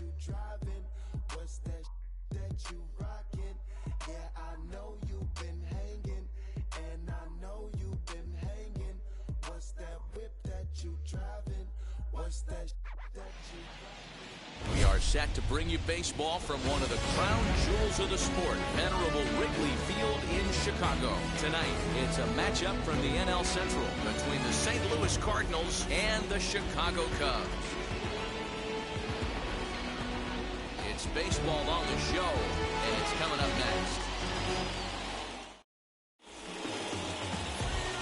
you driving? What's that that you rocking? Yeah, I know you've been hanging, and I know you've been hanging. What's that whip that you driving? What's that that you rocking? We are set to bring you baseball from one of the crown jewels of the sport, venerable Wrigley Field in Chicago. Tonight, it's a matchup from the NL Central between the St. Louis Cardinals and the Chicago Cubs. It's baseball on the show, and it's coming up next.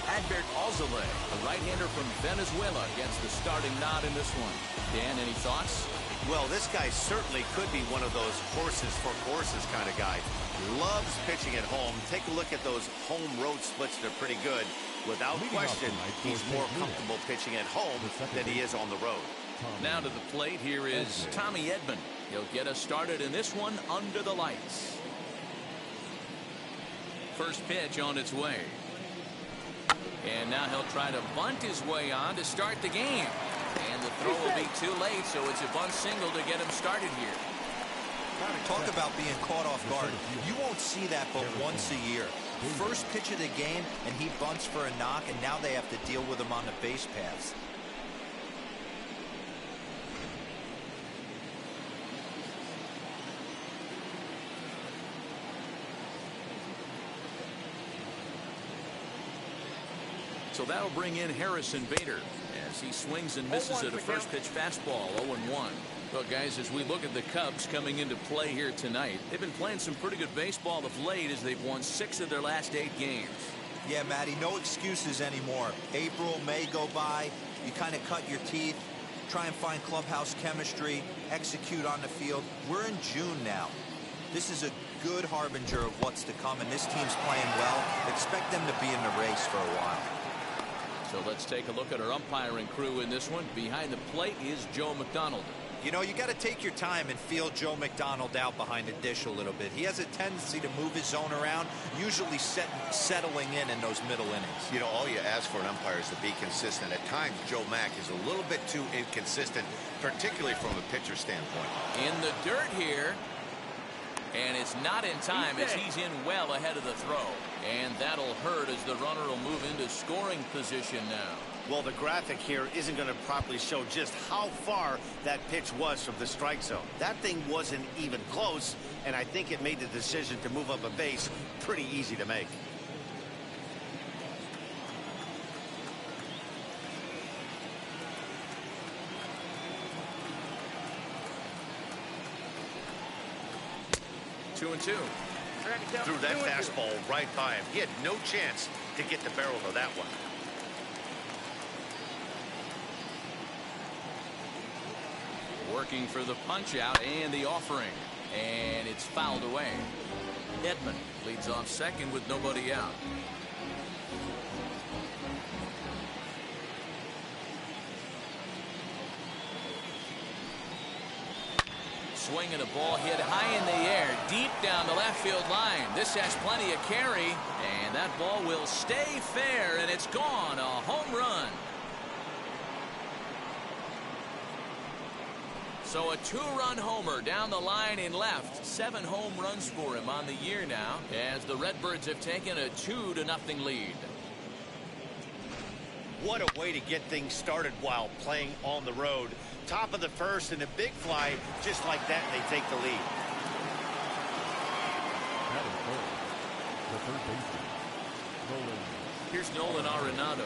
Adbert Alzolay, a right-hander from Venezuela, gets the starting nod in this one. Dan, any thoughts? Well, this guy certainly could be one of those horses for courses kind of guy. Loves pitching at home. Take a look at those home-road splits. They're pretty good. Without question, he's more comfortable pitching at home than he is on the road. Now to the plate, here is Tommy Edman. He'll get us started in this one under the lights. First pitch on its way. And now he'll try to bunt his way on to start the game. And the throw will be too late, so it's a bunt single to get him started here. Talk about being caught off guard. You won't see that but once a year. First pitch of the game, and he bunts for a knock, and now they have to deal with him on the base paths. So that'll bring in Harrison Bader as he swings and misses at a first pitch fastball, 0-1. Well, guys, as we look at the Cubs coming into play here tonight, they've been playing some pretty good baseball of late as they've won 6 of their last 8 games. Yeah, Matty, no excuses anymore. April, May go by, you kind of cut your teeth, try and find clubhouse chemistry, execute on the field. We're in June now. This is a good harbinger of what's to come, and this team's playing well. Expect them to be in the race for a while. So let's take a look at our umpiring crew in this one. Behind the plate is Joe McDonald. You know, you got to take your time and feel Joe McDonald out behind the dish a little bit. He has a tendency to move his zone around, usually settling in those middle innings. You know, all you ask for an umpire is to be consistent. At times, Joe Mack is a little bit too inconsistent, particularly from a pitcher standpoint. In the dirt here. And it's not in time as he's in well ahead of the throw. And that'll hurt as the runner will move into scoring position now. Well, the graphic here isn't going to properly show just how far that pitch was from the strike zone. That thing wasn't even close, and I think it made the decision to move up a base pretty easy to make. Two and two. Threw that fastball right by him. He had no chance to get the barrel of that one. Working for the punch out and the offering. And it's fouled away. Edman leads off second with nobody out. Swinging a ball hit high in the air, deep down the left field line. This has plenty of carry, and that ball will stay fair, and it's gone. A home run. So a 2-run homer down the line in left. 7 home runs for him on the year now, as the Redbirds have taken a 2-0 lead. What a way to get things started while playing on the road. Top of the first and a big fly, just like that, and they take the lead. Here's Nolan Arenado.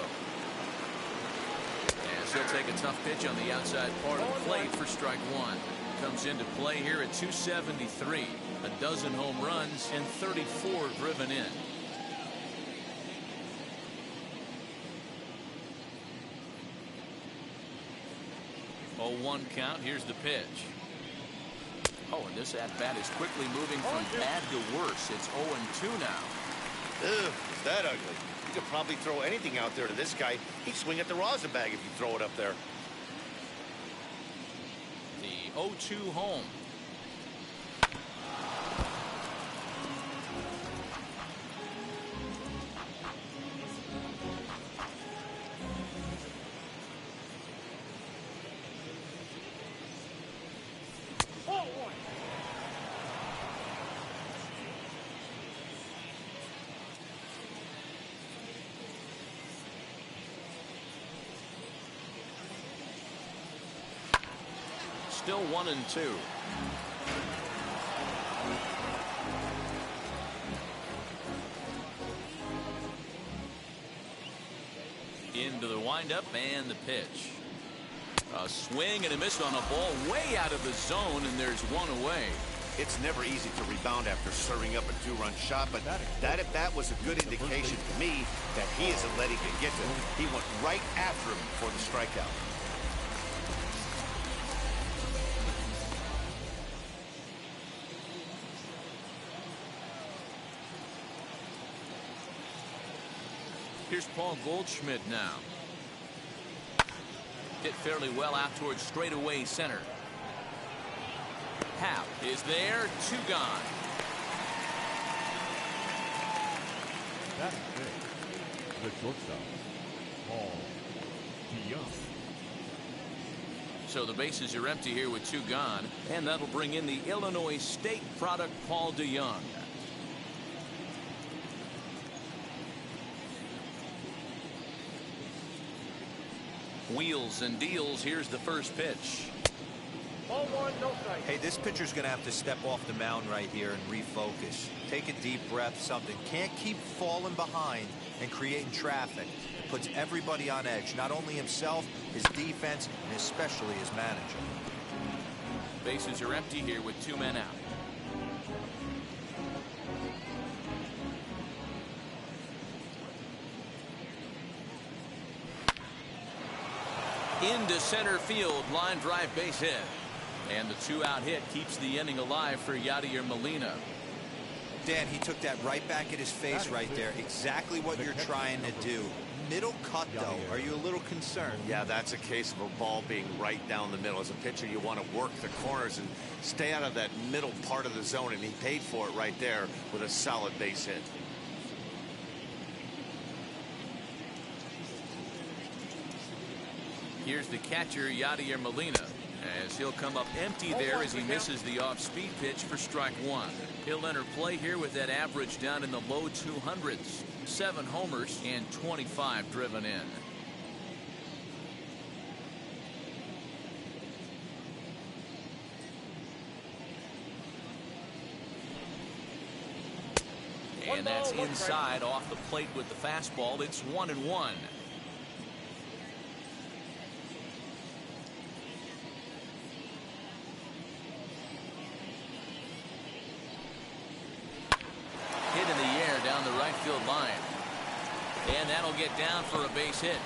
And he'll take a tough pitch on the outside part of the plate for strike one. Comes into play here at 273. A dozen home runs and 34 driven in. Oh, 1 count. Here's the pitch. Oh, and this at-bat is quickly moving from bad to worse. It's 0-2 now. Ugh, is that ugly? You could probably throw anything out there to this guy. He'd swing at the rosin bag if you throw it up there. The 0-2 home. still 1-2. Into the windup and the pitch. A swing and a miss on a ball way out of the zone, and there's one away. It's never easy to rebound after serving up a two-run shot, but that at bat was a good indication to me that he isn't letting it get to him. He went right after him for the strikeout. Here's Paul Goldschmidt now. Hit fairly well out towards straightaway center. Happ is there, 2 gone. That's it. The shortstop, Paul DeYoung. So the bases are empty here with 2 gone, and that'll bring in the Illinois State product, Paul DeYoung. Wheels and deals. Here's the first pitch. Ball 1, no strike. Hey, this pitcher's going to have to step off the mound right here and refocus. Take a deep breath, something. Can't keep falling behind and creating traffic. It puts everybody on edge, not only himself, his defense, and especially his manager. Bases are empty here with 2 men out. Into center field, line drive base hit. And the 2-out hit keeps the inning alive for Yadier Molina. Dan, he took that right back at his face right there. Exactly what you're trying to do. Middle cut, though. Are you a little concerned? Yeah, that's a case of a ball being right down the middle. As a pitcher, you want to work the corners and stay out of that middle part of the zone, and he paid for it right there with a solid base hit. Here's the catcher, Yadier Molina, as he'll come up empty there as he misses the off-speed pitch for strike 1. He'll enter play here with that average down in the low 200s. 7 homers and 25 driven in. And that's inside off the plate with the fastball. It's 1-1. Hit in the air down the right field line. And that'll get down for a base hit.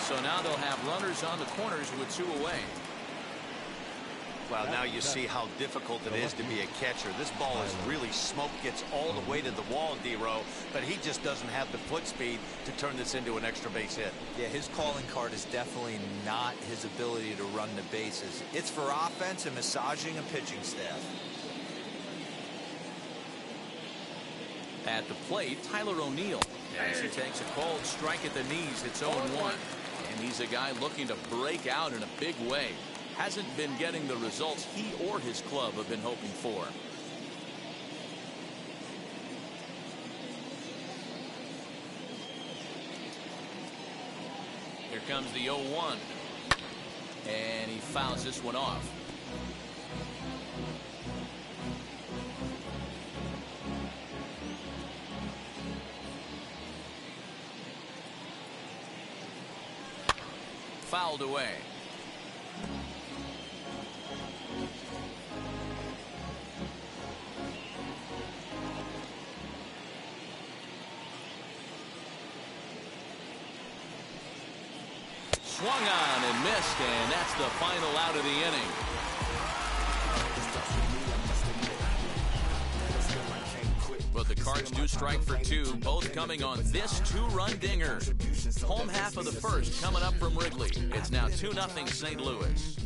So now they'll have runners on the corners with 2 away. Well, now you see how difficult it is to be a catcher. This ball is really smoke, gets all the way to the wall, D-Row, but he just doesn't have the foot speed to turn this into an extra base hit. Yeah, his calling card is definitely not his ability to run the bases. It's for offense and massaging a pitching staff. At the plate, Tyler O'Neill, as he takes a cold strike at the knees. It's 0-1. And he's a guy looking to break out in a big way. Hasn't been getting the results he or his club have been hoping for. Here comes the 0-1. And he fouls this one off. Fouled away. Swung on and missed, and that's the final out of the inning. But the Cards do strike for 2, both coming on this 2-run dinger. Home half of the first coming up from Wrigley. It's now 2-0 St. Louis.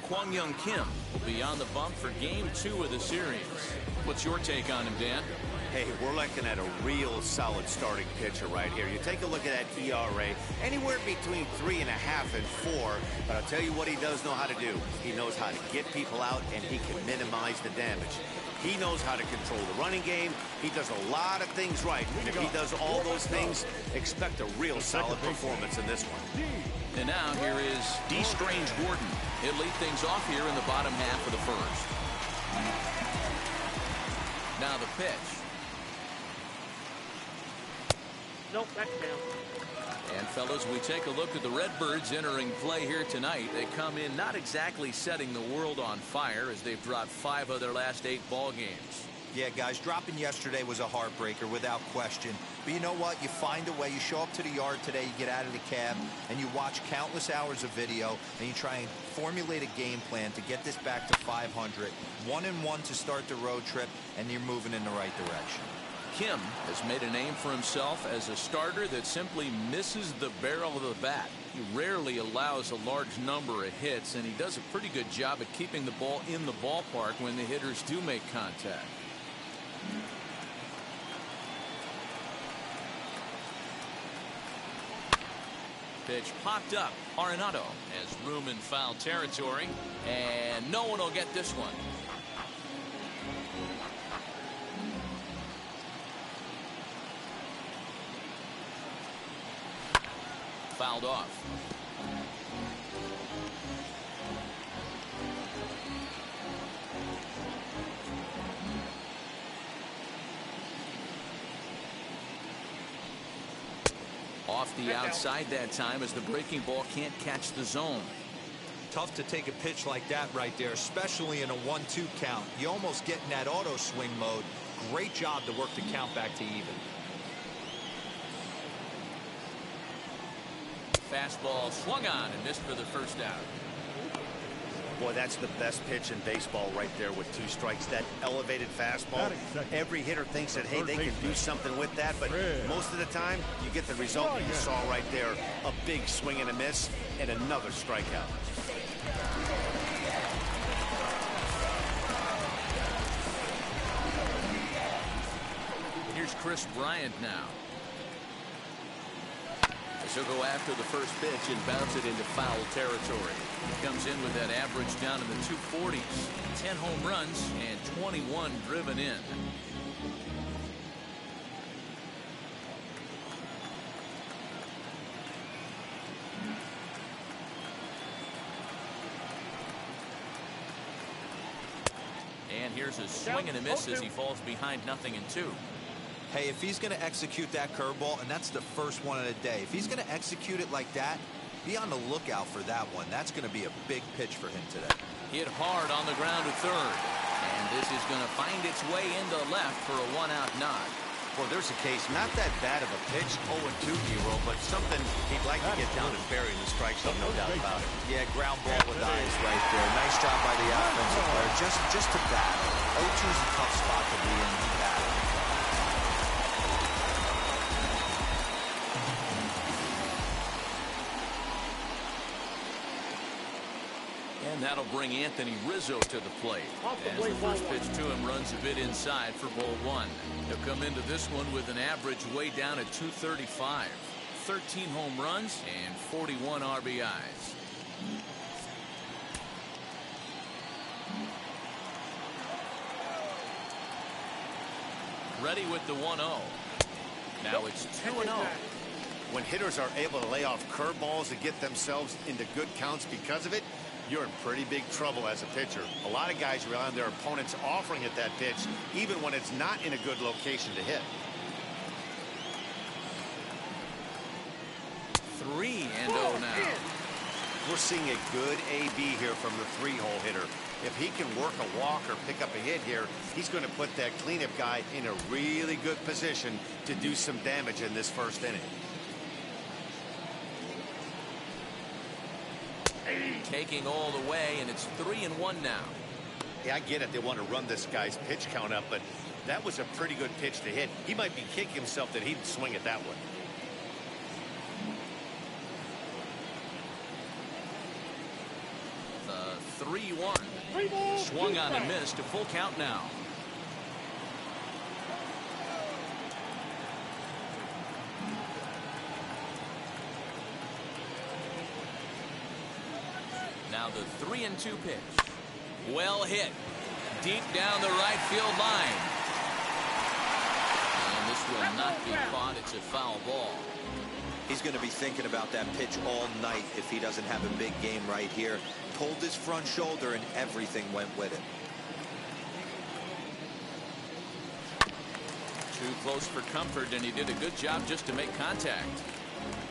Kwang Young Kim will be on the bump for game 2 of the series. What's your take on him, Dan? Hey, we're looking at a real solid starting pitcher right here. You take a look at that ERA, anywhere between 3.5 and 4. But I'll tell you what he does know how to do. He knows how to get people out, and he can minimize the damage. He knows how to control the running game. He does a lot of things right. And if he does all those things, expect a real solid performance in this one. And now here is D. Strange Gordon. He'll lead things off here in the bottom half of the first. Now the pitch. Nope, that's down. And fellas, we take a look at the Redbirds entering play here tonight. They come in not exactly setting the world on fire, as they've dropped 5 of their last 8 ball games. Yeah, guys, dropping yesterday was a heartbreaker without question. But you know what? You find a way. You show up to the yard today, you get out of the cab, and you watch countless hours of video, and you try and formulate a game plan to get this back to 500. 1-1 to start the road trip, and you're moving in the right direction. Kim has made a name for himself as a starter that simply misses the barrel of the bat. He rarely allows a large number of hits, and he does a pretty good job at keeping the ball in the ballpark when the hitters do make contact. Pitch popped up. Arenado has room in foul territory, and no one will get this one. Fouled off. Off the outside that time, as the breaking ball can't catch the zone. Tough to take a pitch like that right there, especially in a 1-2 count. You almost get in that auto swing mode. Great job to work the count back to even. Fastball swung on and missed for the first out. Boy, that's the best pitch in baseball right there with 2 strikes. That elevated fastball. Every hitter thinks that, hey, they can do something with that, but most of the time you get the result that you saw right there. A big swing and a miss and another strikeout. Here's Chris Bryant now. He'll go after the first pitch and bounce it into foul territory. He comes in with that average down in the 240s. 10 home runs and 21 driven in. And here's a swing and a miss as he falls behind 0-2. Hey, if he's going to execute that curveball, and that's the first one of the day, if he's going to execute it like that, be on the lookout for that one. That's going to be a big pitch for him today. Hit hard on the ground to third. And this is going to find its way into left for a 1-out nod. Well, there's a case, not that bad of a pitch, 0-2 hero, but something he'd like to get down and bury in the strike zone, no doubt about it. Yeah, ground ball with eyes right there. Nice job by the offensive player. Just to battle. 0-2 is a tough spot to be in. He battled. And that'll bring Anthony Rizzo to the plate. As the first pitch to him runs a bit inside for ball 1. He'll come into this one with an average way down at 235. 13 home runs and 41 RBIs. Ready with the 1-0. Now it's 2-0. When hitters are able to lay off curveballs and get themselves into good counts because of it, you're in pretty big trouble as a pitcher. A lot of guys rely on their opponents offering it that pitch, even when it's not in a good location to hit. 3-0 now. We're seeing a good AB here from the 3-hole hitter. If he can work a walk or pick up a hit here, he's going to put that cleanup guy in a really good position to do some damage in this first inning. Taking all the way, and it's 3-1 now. Yeah, I get it. They want to run this guy's pitch count up, but that was a pretty good pitch to hit. He might be kicking himself that he didn't swing it that way. The 3-1. Swung on and missed. A full count now. Now the 3-2 pitch. Well hit. Deep down the right field line. And this will not be caught. It's a foul ball. He's going to be thinking about that pitch all night if he doesn't have a big game right here. Pulled his front shoulder and everything went with it. Too close for comfort, and he did a good job just to make contact.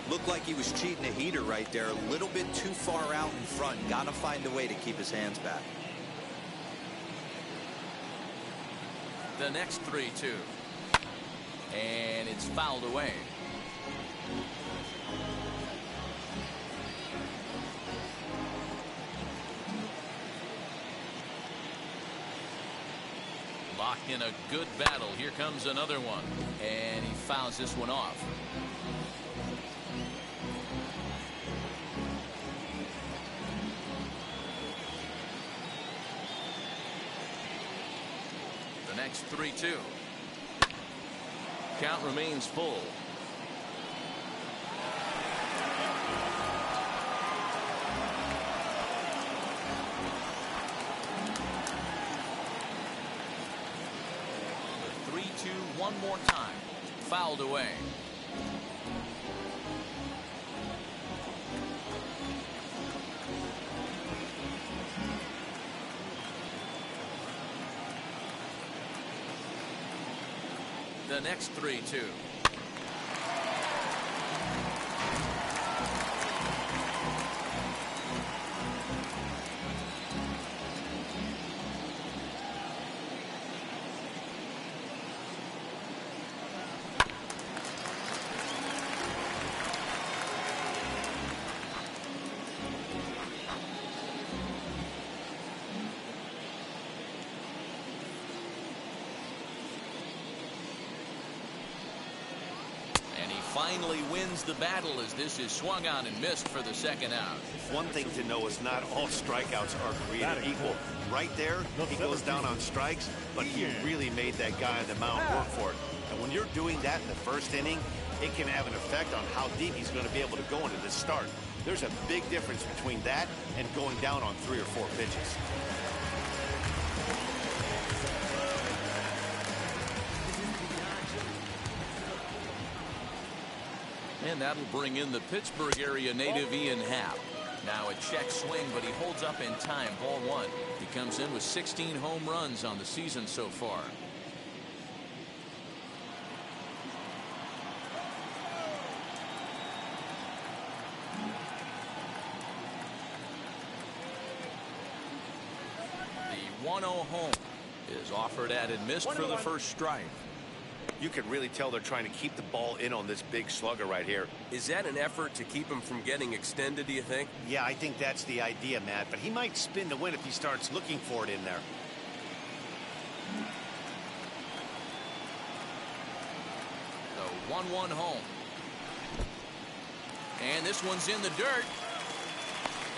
Looked like he was cheating a heater right there. A little bit too far out in front. Got to find a way to keep his hands back. The next 3-2. And it's fouled away. Locked in a good battle. Here comes another one. And he fouls this one off. The next 3-2. Count remains full. The 3-2 one more time. Fouled away. The next 3-2. Finally wins the battle as this is swung on and missed for the second out. One thing to know is not all strikeouts are created equal. Right there, he goes down on strikes, but he really made that guy on the mound work for it. And when you're doing that in the first inning, it can have an effect on how deep he's going to be able to go into this start. There's a big difference between that and going down on 3 or 4 pitches. And that'll bring in the Pittsburgh area native Ian Happ. Now a check swing, but he holds up in time. Ball 1. He comes in with 16 home runs on the season so far. The 1-0 home is offered at and missed for the first strike. You can really tell they're trying to keep the ball in on this big slugger right here. Is that an effort to keep him from getting extended, do you think? Yeah, I think that's the idea, Matt. But he might spin to win if he starts looking for it in there. The 1-1 home. And this one's in the dirt.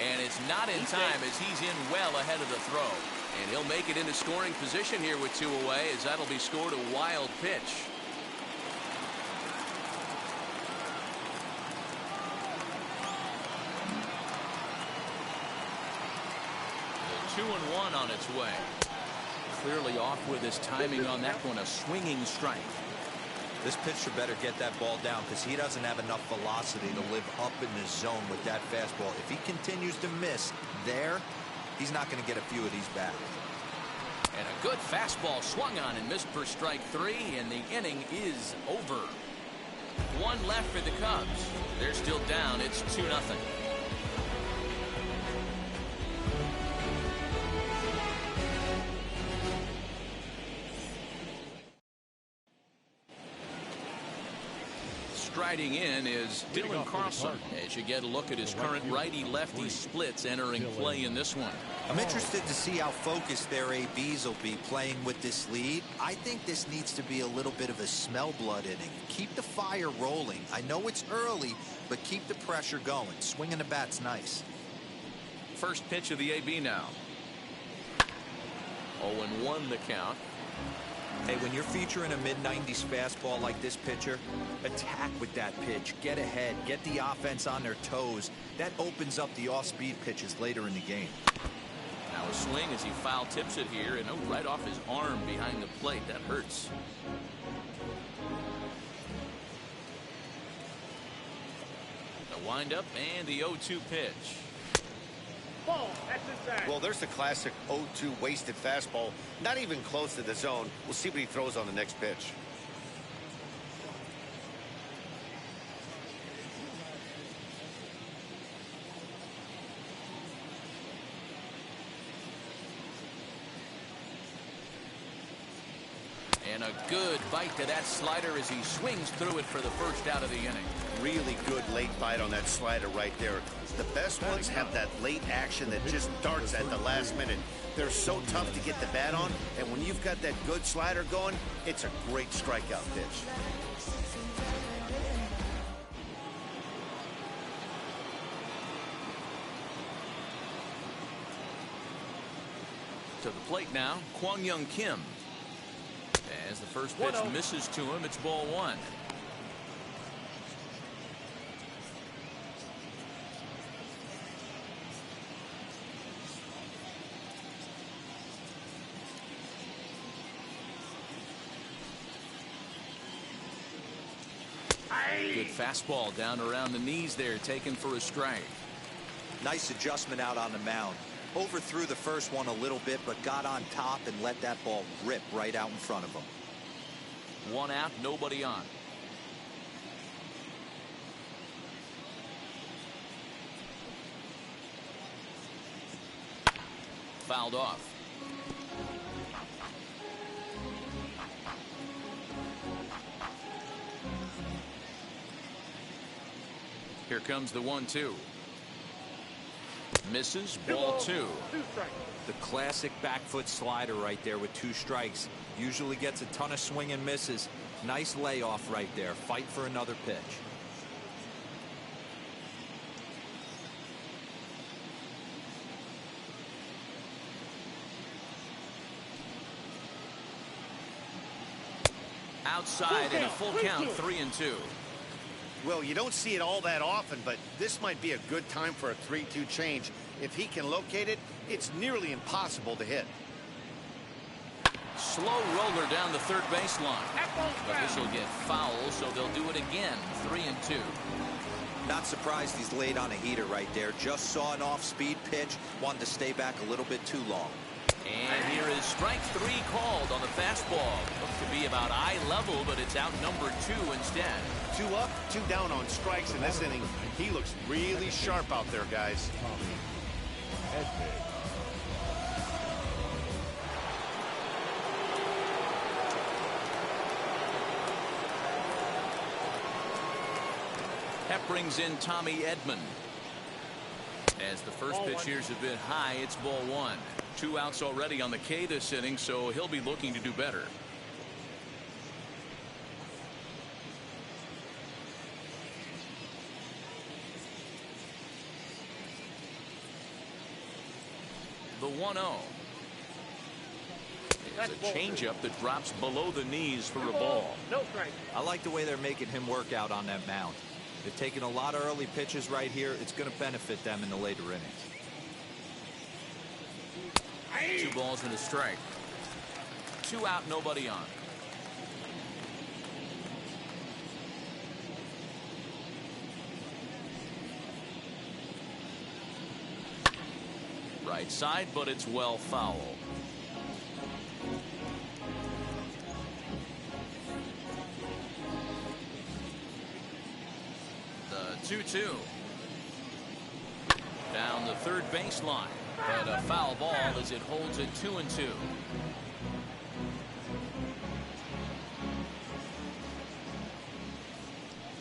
And it's not in time as he's in well ahead of the throw. And he'll make it into scoring position here with 2 away as that'll be scored a wild pitch. The 2-1 on its way. Clearly off with his timing on that one, a swinging strike. This pitcher better get that ball down because he doesn't have enough velocity to live up in the zone with that fastball. If he continues to miss there, he's not going to get a few of these back. And a good fastball swung on and missed for strike 3, and the inning is over. 1 left for the Cubs. They're still down. It's 2-0. Striding in is Dylan Carlson as you get a look at his current righty-lefty splits entering play in this one. I'm interested to see how focused their ABs will be playing with this lead. I think this needs to be a little bit of a smell blood inning. Keep the fire rolling. I know it's early, but keep the pressure going. Swinging the bat's nice. First pitch of the AB now. 0-1 the count. Hey, when you're featuring a mid-90s fastball like this pitcher, attack with that pitch. Get ahead. Get the offense on their toes. That opens up the off-speed pitches later in the game. Now a swing as he foul tips it here, and right off his arm behind the plate. That hurts. The windup and the 0-2 pitch. Ball. That's inside. Well, there's the classic 0-2 wasted fastball. Not even close to the zone. We'll see what he throws on the next pitch. And a good bite to that slider as he swings through it for the first out of the inning. Really good late bite on that slider right there. The best ones have that late action that just darts at the last minute. They're so tough to get the bat on, and when you've got that good slider going, it's a great strikeout pitch. To the plate now, Kwang Young Kim. As the first pitch misses to him, it's ball one. Good fastball down around the knees there, taken for a strike. Nice adjustment out on the mound. Overthrew the first one a little bit, but got on top and let that ball rip right out in front of him. One out, nobody on. Fouled off. Here comes the 1-2. Misses, ball two. The classic back foot slider right there with 2 strikes. Usually gets a ton of swing and misses. Nice layoff right there. Fight for another pitch. Outside in a full count, 3-2. Well, you don't see it all that often, but this might be a good time for a 3-2 change. If he can locate it, it's nearly impossible to hit. Slow roller down the third baseline. But this will get foul, so they'll do it again. 3-2. Not surprised he's laid on a heater right there. Just saw an off-speed pitch. Wanted to stay back a little bit too long. And here is strike 3 called on the fastball. Looks to be about eye level, but it's out number 2 instead. 2 up, 2 down on strikes in this inning. He looks really sharp out there, guys. That brings in Tommy Edman. As the first pitch here's a bit high, it's ball 1. 2 outs already on the K this inning, so he'll be looking to do better. The 1-0. It's a changeup that drops below the knees for a ball. No strike. I like the way they're making him work out on that mound. They're taking a lot of early pitches right here. It's going to benefit them in the later innings. 2 balls and a strike. 2 out, nobody on. Right side, but it's well foul. The 2-2. Down the third baseline. But a foul ball as it holds it 2-2.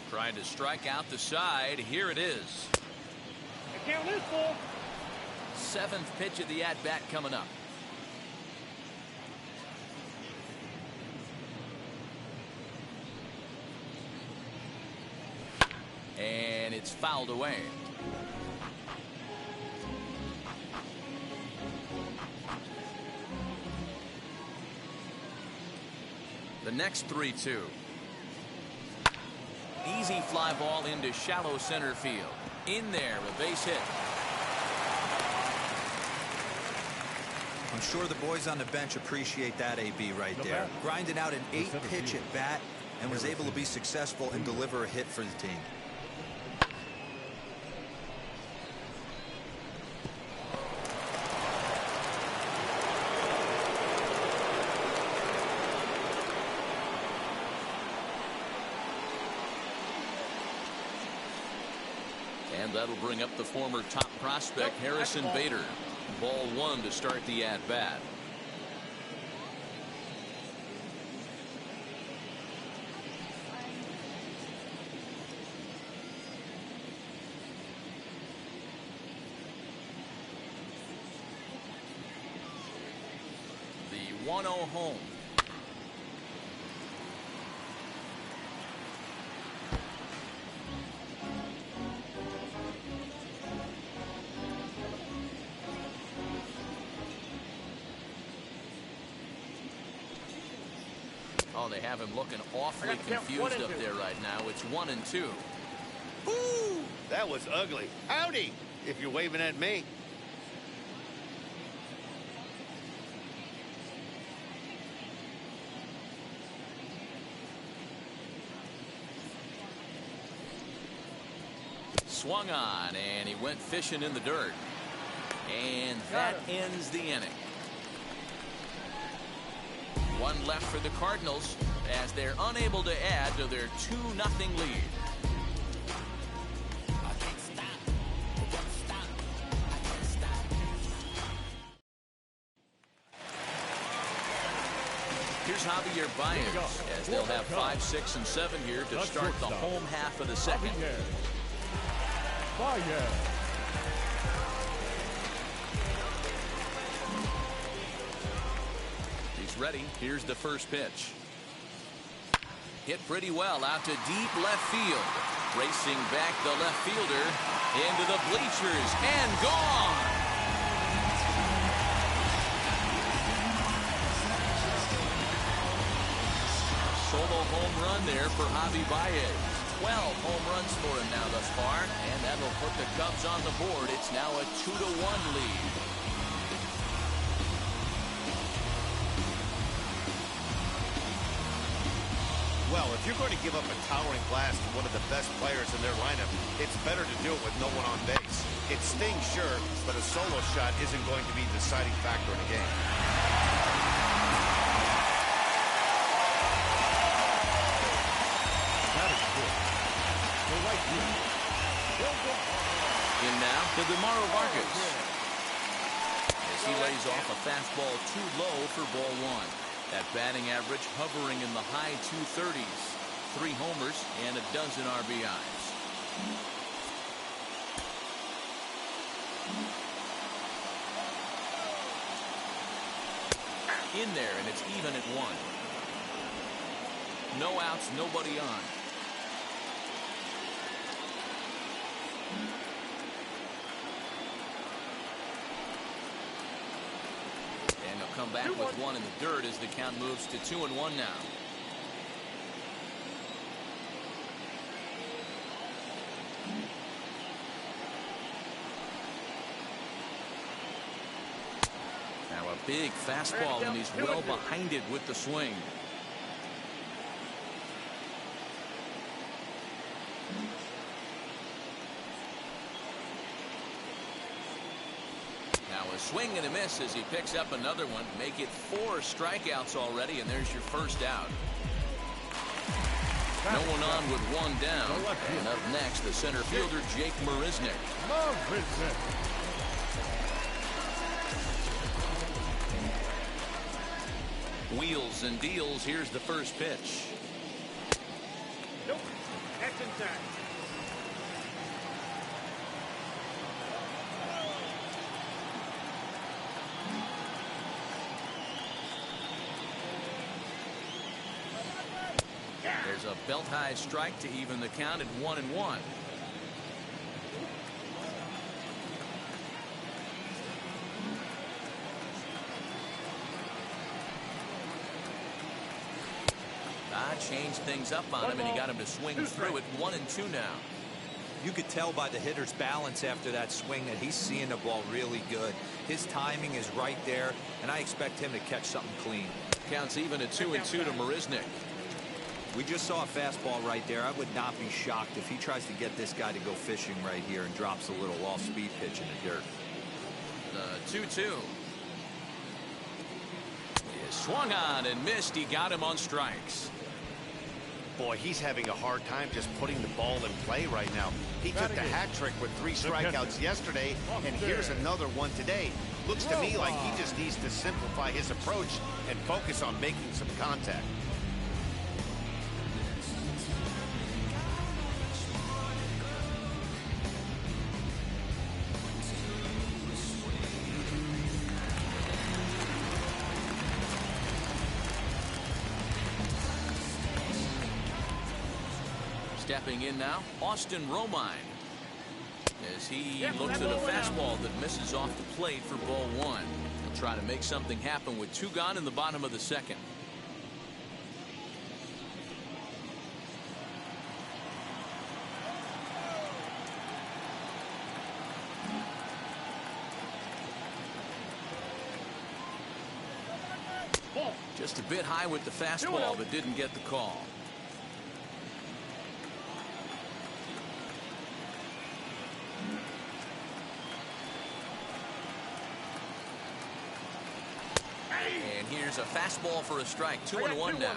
Trying to strike out the side. Here it is. The count is full. 7th pitch of the at-bat coming up. And it's fouled away. The next 3-2. Easy fly ball into shallow center field. In there, a base hit. I'm sure the boys on the bench appreciate that, AB, right there. Grinded out an 8-pitch at bat and was able to be successful and deliver a hit for the team. And that'll bring up the former top prospect, Harrison Bader. Ball 1 to start the at-bat. The 1-0 home. Oh, they have him looking awfully confused up there right now. It's 1-2. Woo! That was ugly. Howdy, if you're waving at me. Swung on, and he went fishing in the dirt. And that ends the inning. One left for the Cardinals as they're unable to add to their 2-0 lead. Here's Javier Baez as they'll have 5, 6, and 7 here to start the home half of the second. Ready. Here's the first pitch. Hit pretty well out to deep left field. Racing back the left fielder into the bleachers and gone. Solo home run there for Javi Baez. 12 home runs for him now thus far, and that'll put the Cubs on the board. It's now a 2-1 lead. Well, if you're going to give up a towering blast to one of the best players in their lineup, it's better to do it with no one on base. It stings, sure, but a solo shot isn't going to be the deciding factor in a game. That is good. The right field. In now to DeMauro Vargas. As he lays off a fastball too low for ball 1. That batting average hovering in the high 230s. 3 homers and a dozen RBIs. In there, and it's even at 1. No outs, nobody on. Come back with 1 in the dirt as the count moves to 2-1 now. Now a big fastball, and he's well behind it with the swing. A swing and a miss as he picks up another one. Make it 4 strikeouts already, and there's your first out. No one on with 1 down. And up next, the center fielder, Jake Marisnick. Wheels and deals. Here's the first pitch. Nope. That's inside. There's a belt-high strike to even the count at 1-1. changed things up on him, and he got him to swing through it. 1-2 now. You could tell by the hitter's balance after that swing that he's seeing the ball really good. His timing is right there, and I expect him to catch something clean. Counts even at 2-2 to Marisnick. We just saw a fastball right there. I would not be shocked if he tries to get this guy to go fishing right here and drops a little off-speed pitch in the dirt. 2-2. He swung on and missed. He got him on strikes. Boy, he's having a hard time just putting the ball in play right now. He took the hat trick with 3 strikeouts yesterday, and here's another one today. Looks to me like he just needs to simplify his approach and focus on making some contact. Stepping in now, Austin Romine, as he looks at a fastball that misses off the plate for ball 1. He'll try to make something happen with 2 gone in the bottom of the second. Just a bit high with the fastball, but didn't get the call. And here's a fastball for a strike. 2-1 now.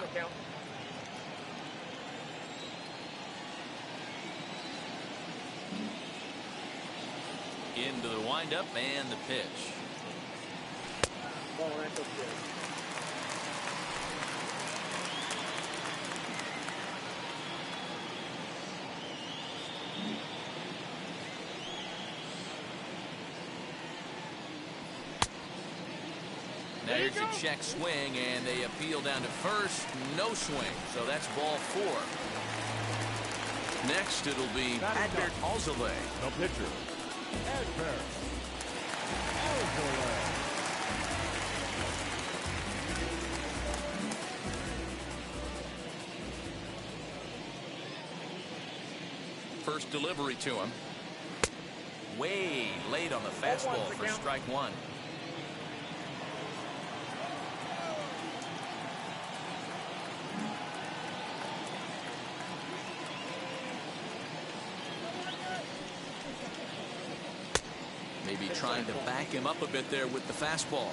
Into the windup and the pitch. That's okay. Now here's a check swing, and they appeal down to first. No swing, so that's ball 4. Next, it'll be Adbert Alzolay. The pitcher, Adbert Alzolay. First delivery to him. Way late on the fastball for strike 1. Maybe trying to back him up a bit there with the fastball.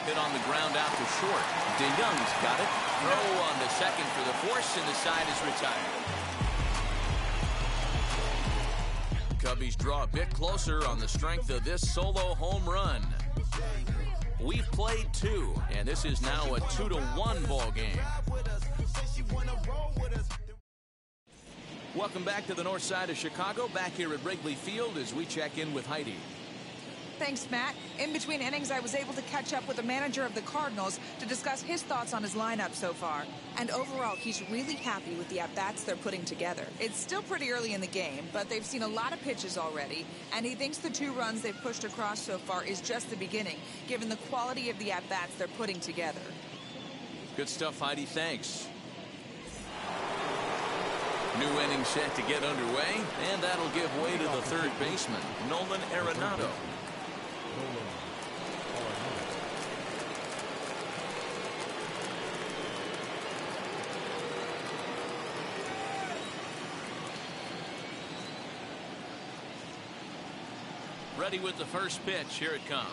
Hit on the ground out to short. DeYoung's got it. Throw on the second for the force, and the side is retired. Cubbies draw a bit closer on the strength of this solo home run. We've played 2, and this is now a 2-1 ball game. Welcome back to the north side of Chicago, back here at Wrigley Field as we check in with Heidi. Thanks, Matt. In between innings, I was able to catch up with the manager of the Cardinals to discuss his thoughts on his lineup so far. And overall, he's really happy with the at-bats they're putting together. It's still pretty early in the game, but they've seen a lot of pitches already, and he thinks the 2 runs they've pushed across so far is just the beginning, given the quality of the at-bats they're putting together. Good stuff, Heidi. Thanks. New inning set to get underway, and that'll give way to the third baseman, Nolan Arenado. Ready with the first pitch. Here it comes.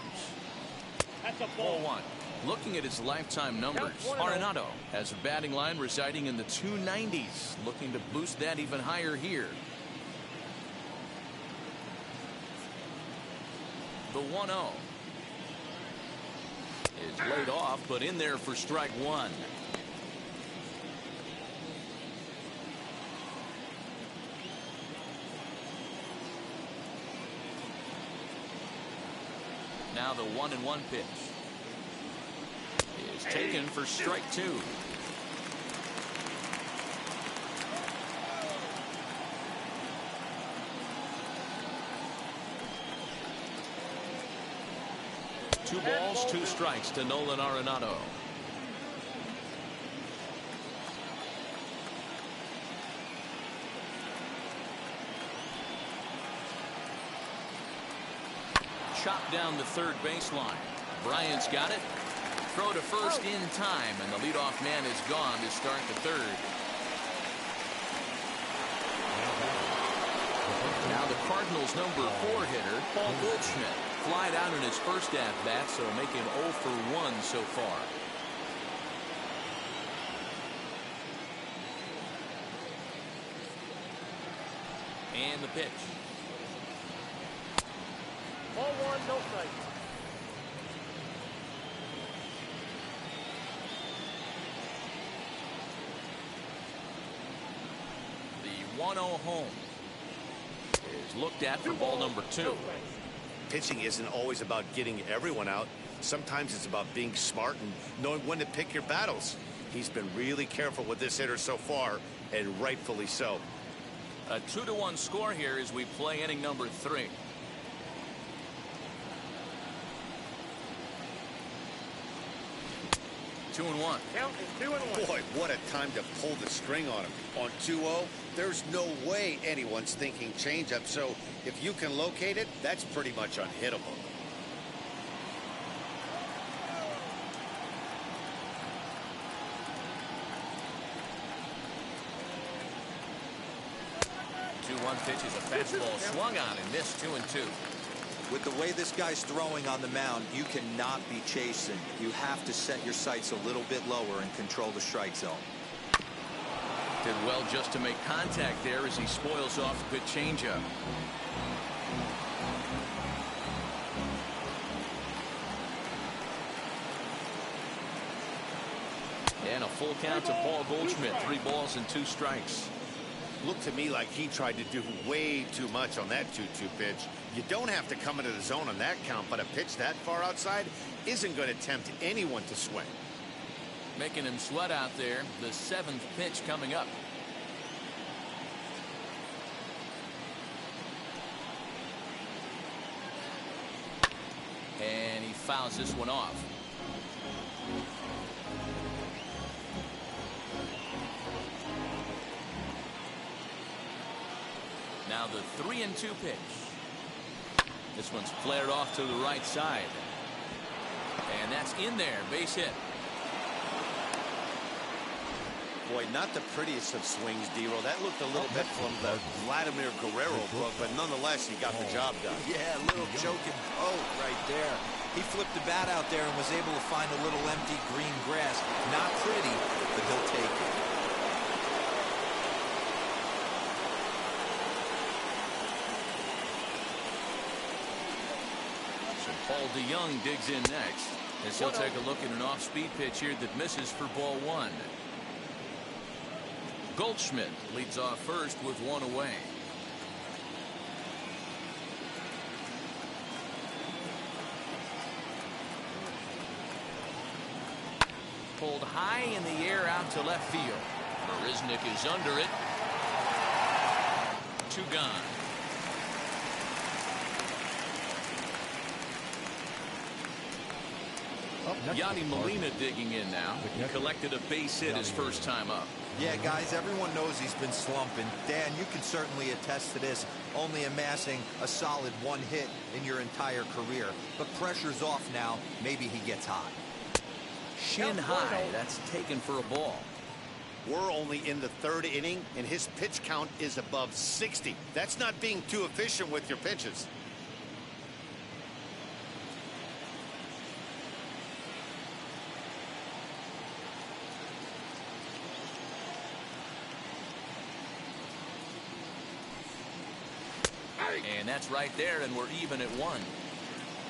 That's a ball 1. Looking at his lifetime numbers, Arenado has a batting line residing in the 290s. Looking to boost that even higher here. The 1-0 is laid off, but in there for strike 1. Now the 1-1 pitch is taken for strike 2. 2 balls, 2 strikes to Nolan Arenado. Chopped down the third baseline. Bryant's got it. Throw to first in time, and the leadoff man is gone to start the third. Now the Cardinals' number 4 hitter, Paul Goldschmidt, flied out in his first at-bat, so making 0 for 1 so far. And the pitch. Ball 1, no strike. The 1-0 home is looked at for ball number 2. Pitching isn't always about getting everyone out. Sometimes it's about being smart and knowing when to pick your battles. He's been really careful with this hitter so far, and rightfully so. A 2-1 score here as we play inning number 3. Two and one. Count is 2-1. Boy, what a time to pull the string on him. On 2-0, there's no way anyone's thinking changeup, so if you can locate it, that's pretty much unhittable. One pitch is a fastball swung on and missed. 2-2. With the way this guy's throwing on the mound, you cannot be chasing. You have to set your sights a little bit lower and control the strike zone. Did well just to make contact there as he spoils off a good changeup. And a full count to Paul Goldschmidt. 3 balls and 2 strikes. Looked to me like he tried to do way too much on that 2-2 pitch. You don't have to come into the zone on that count, but a pitch that far outside isn't going to tempt anyone to swing. Making him sweat out there. The 7th pitch coming up. And he fouls this one off. Now the 3-2 pitch. This one's flared off to the right side. And that's in there. Base hit. Boy, not the prettiest of swings, D-Roll. That looked a little bit from the Vladimir Guerrero book, but nonetheless, he got the job done. Yeah, a little choking poke right there. He flipped the bat out there and was able to find a little empty green grass. Not pretty, but he'll take it. Paul DeYoung digs in next as he'll take a look at an off-speed pitch here that misses for ball 1. Goldschmidt leads off first with 1 away. Pulled high in the air out to left field. Marisnick is under it. 2 gone. Yadi Molina digging in now. He collected a base hit his first time up. Yeah, guys, everyone knows he's been slumping. Dan, you can certainly attest to this, only amassing a solid 1 hit in your entire career. But pressure's off now. Maybe he gets hot. Shin high. That's taken for a ball. We're only in the 3rd inning, and his pitch count is above 60. That's not being too efficient with your pitches. And that's right there, and we're even at 1.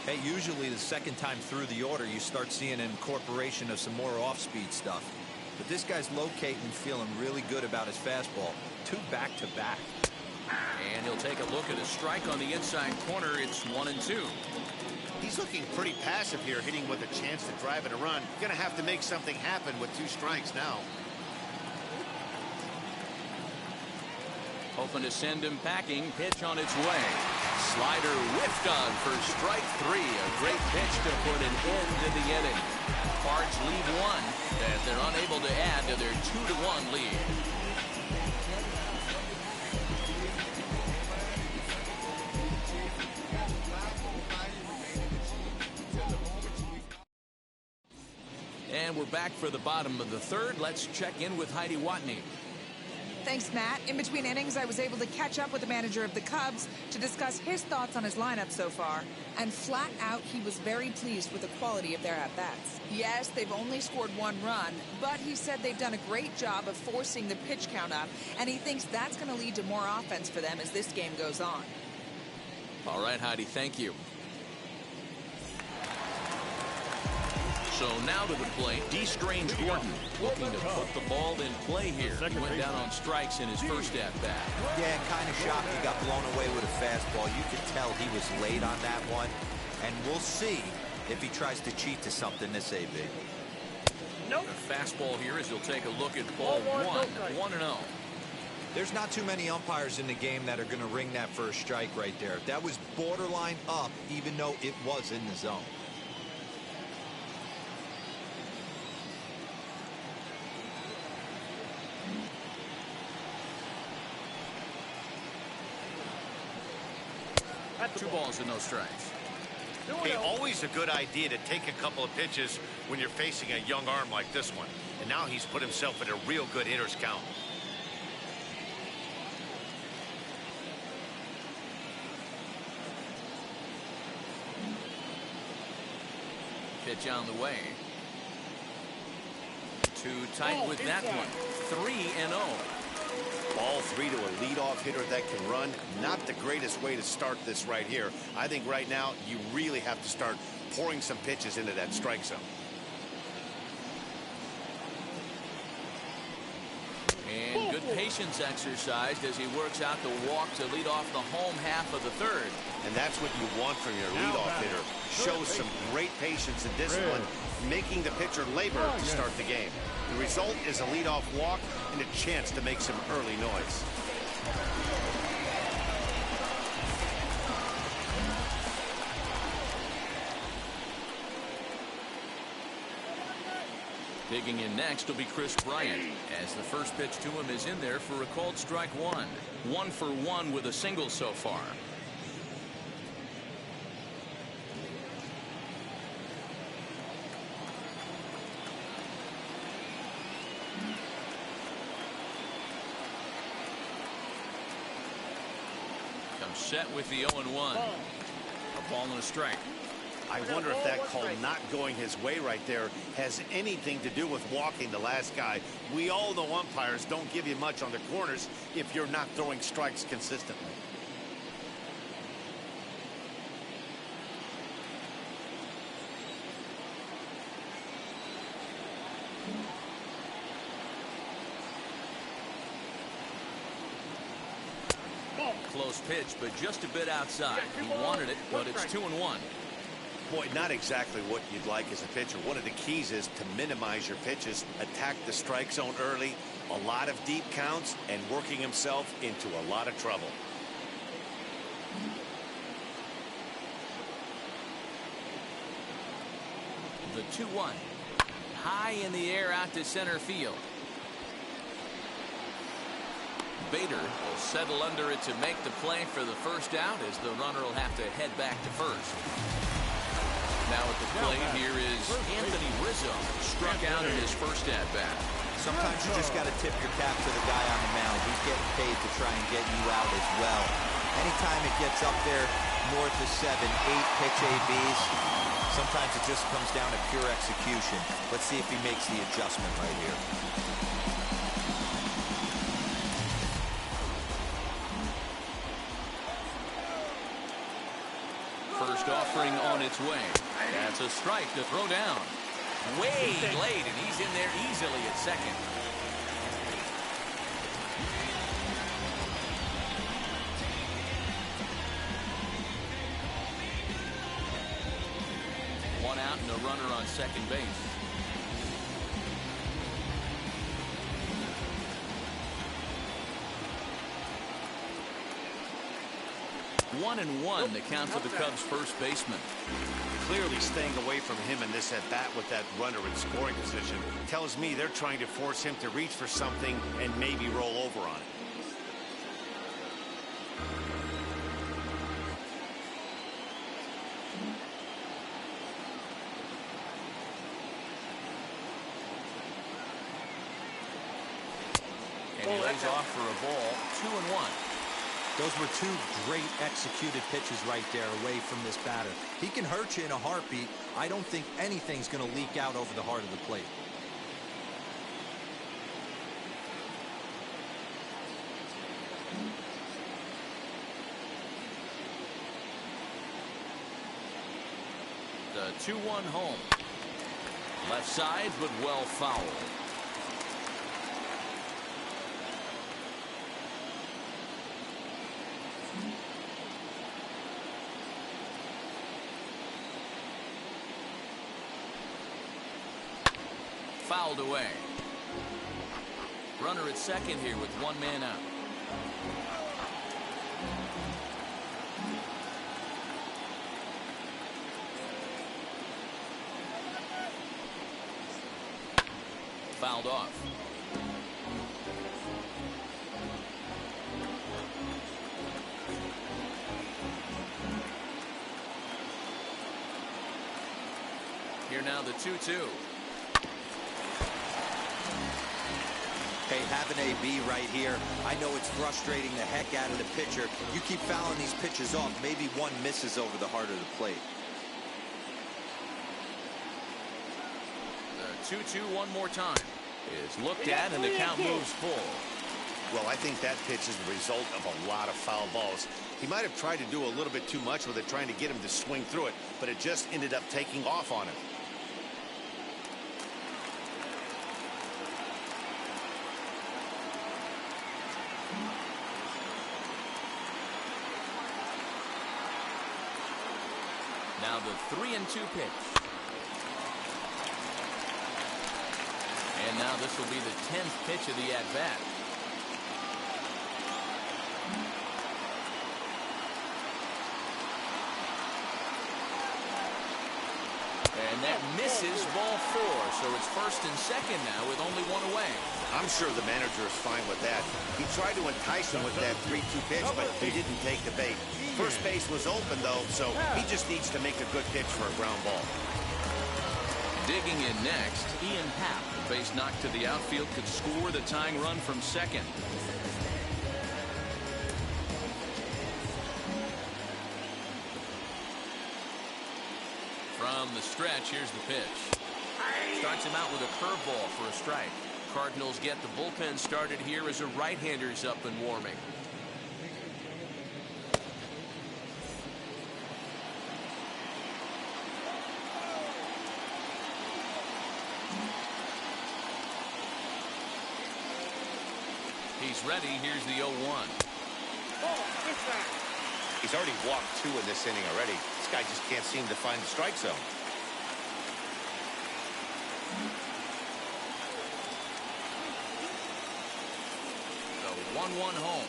Hey, usually the second time through the order, you start seeing an incorporation of some more off-speed stuff. But this guy's locating and feeling really good about his fastball. 2 back-to-back. And he'll take a look at a strike on the inside corner. It's 1-2. He's looking pretty passive here, hitting with a chance to drive it a run. Going to have to make something happen with 2 strikes now. Hoping to send him packing. Pitch on its way. Slider whiffed on for strike 3. A great pitch to put an end to the inning. Cards lead 1 as they're unable to add to their 2-1 lead. And we're back for the bottom of the third. Let's check in with Heidi Watney. Thanks, Matt. In between innings, I was able to catch up with the manager of the Cubs to discuss his thoughts on his lineup so far. And flat out, he was very pleased with the quality of their at-bats. Yes, they've only scored 1 run, but he said they've done a great job of forcing the pitch count up, and he thinks that's going to lead to more offense for them as this game goes on. All right, Heidi, thank you. So now to the plate, D. Strange Gordon looking to put the ball in play here. He went down on strikes in his first at-bat. Yeah, kind of shocked he got blown away with a fastball. You could tell he was late on that one. And we'll see if he tries to cheat to something this AB. Nope. A fastball here as he'll take a look at ball 1-0. There's not too many umpires in the game that are going to ring that first strike right there. That was borderline up, even though it was in the zone. Two balls and no strikes. Hey, always a good idea to take a couple of pitches when you're facing a young arm like this one. And now he's put himself in a real good hitter's count. Pitch on the way. Too tight with that one. 3-0. Ball 3 to a leadoff hitter that can run. Not the greatest way to start this right here. I think right now you really have to start pouring some pitches into that strike zone. And good patience exercised as he works out the walk to lead off the home half of the third. And that's what you want from your leadoff hitter. Shows some great patience and discipline, making the pitcher labor to start the game. The result is a leadoff walk and a chance to make some early noise. Digging in next will be Chris Bryant, as the first pitch to him is in there for a called strike 1. 1 for 1 with a single so far. Comes set with the 0-1. A ball and a strike. I wonder if that call not going his way right there has anything to do with walking the last guy. We all know umpires don't give you much on the corners if you're not throwing strikes consistently. Close pitch, but just a bit outside. He wanted it, but it's 2-1. Boy, not exactly what you'd like as a pitcher. One of the keys is to minimize your pitches, attack the strike zone early, a lot of deep counts, and working himself into a lot of trouble. The 2-1. High in the air out to center field. Bader will settle under it to make the play for the first out, as the runner will have to head back to first. Now at the plate here is Anthony Rizzo, struck out in his first at-bat. Sometimes you just got to tip your cap to the guy on the mound. He's getting paid to try and get you out as well. Anytime it gets up there north of 7, 8 pitch ABs, sometimes it just comes down to pure execution. Let's see if he makes the adjustment right here. First offering on its way. That's a strike to throw down. Way late, and he's in there easily at second. One out and a runner on second base. 1-1 the count to the Cubs first baseman. Clearly staying away from him in this at-bat with that runner in scoring position tells me they're trying to force him to reach for something and maybe roll over on it. And he lays off for a ball, 2-1. Those were two great executed pitches right there away from this batter. He can hurt you in a heartbeat. I don't think anything's going to leak out over the heart of the plate. The 2-1 home. Left side, but well fouled. Fouled away. Runner at second here with one man out. Fouled off. Here now the 2-2. Hey, have an AB right here. I know it's frustrating the heck out of the pitcher. You keep fouling these pitches off, maybe one misses over the heart of the plate. The 2-2 one more time is looked at, and the count moves full. Well, I think that pitch is the result of a lot of foul balls. He might have tried to do a little bit too much with it, trying to get him to swing through it, but it just ended up taking off on him. Now the 3-2 pitch. And now this will be the 10th pitch of the at-bat. And that misses ball 4, so it's first and second now with only one away. I'm sure the manager is fine with that. He tried to entice him with that 3-2 pitch, but he didn't take the bait. First base was open, though, so he just needs to make a good pitch for a ground ball. Digging in next, Ian Happ, a base knock to the outfield, could score the tying run from second. From the stretch, here's the pitch. Starts him out with a curveball for a strike. Cardinals get the bullpen started here as a right-hander's up and warming. He's ready. Here's the 0-1. He's already walked 2 in this inning already. This guy just can't seem to find the strike zone. The 1-1 home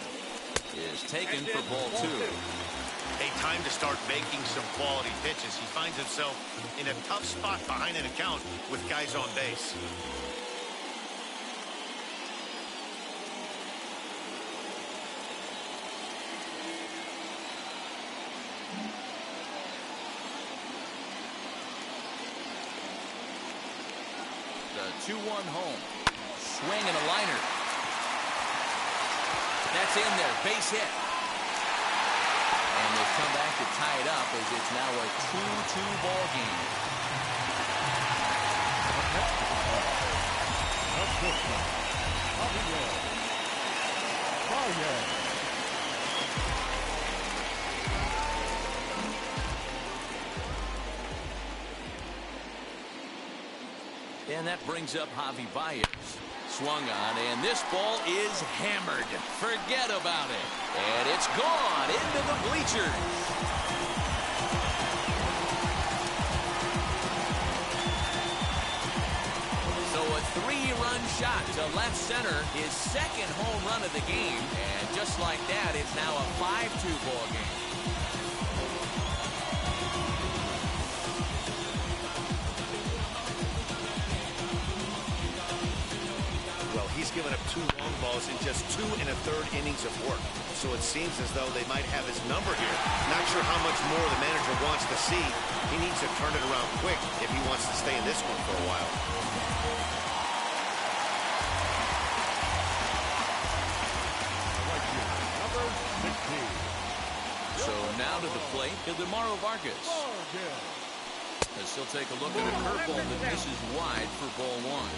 is taken for ball 2. Hey, time to start making some quality pitches. He finds himself in a tough spot behind an account with guys on base. The 2-1 home. Swing and a liner. That's in there. Base hit. And they've come back to tie it up as it's now a 2-2 ball game. And that brings up Javi Baez. Swung on, and this ball is hammered. Forget about it. And it's gone into the bleachers. So a 3-run shot to left center, his second home run of the game. And just like that, it's now a 5-2 ball game. given up 2 long balls in just 2 1/3 innings of work. So it seems as though they might have his number here. Not sure how much more the manager wants to see. He needs to turn it around quick if he wants to stay in this one for a while. Number 16. So now to the plate, Ildemaro Vargas. As he'll take a look at a curveball that misses wide for ball 1.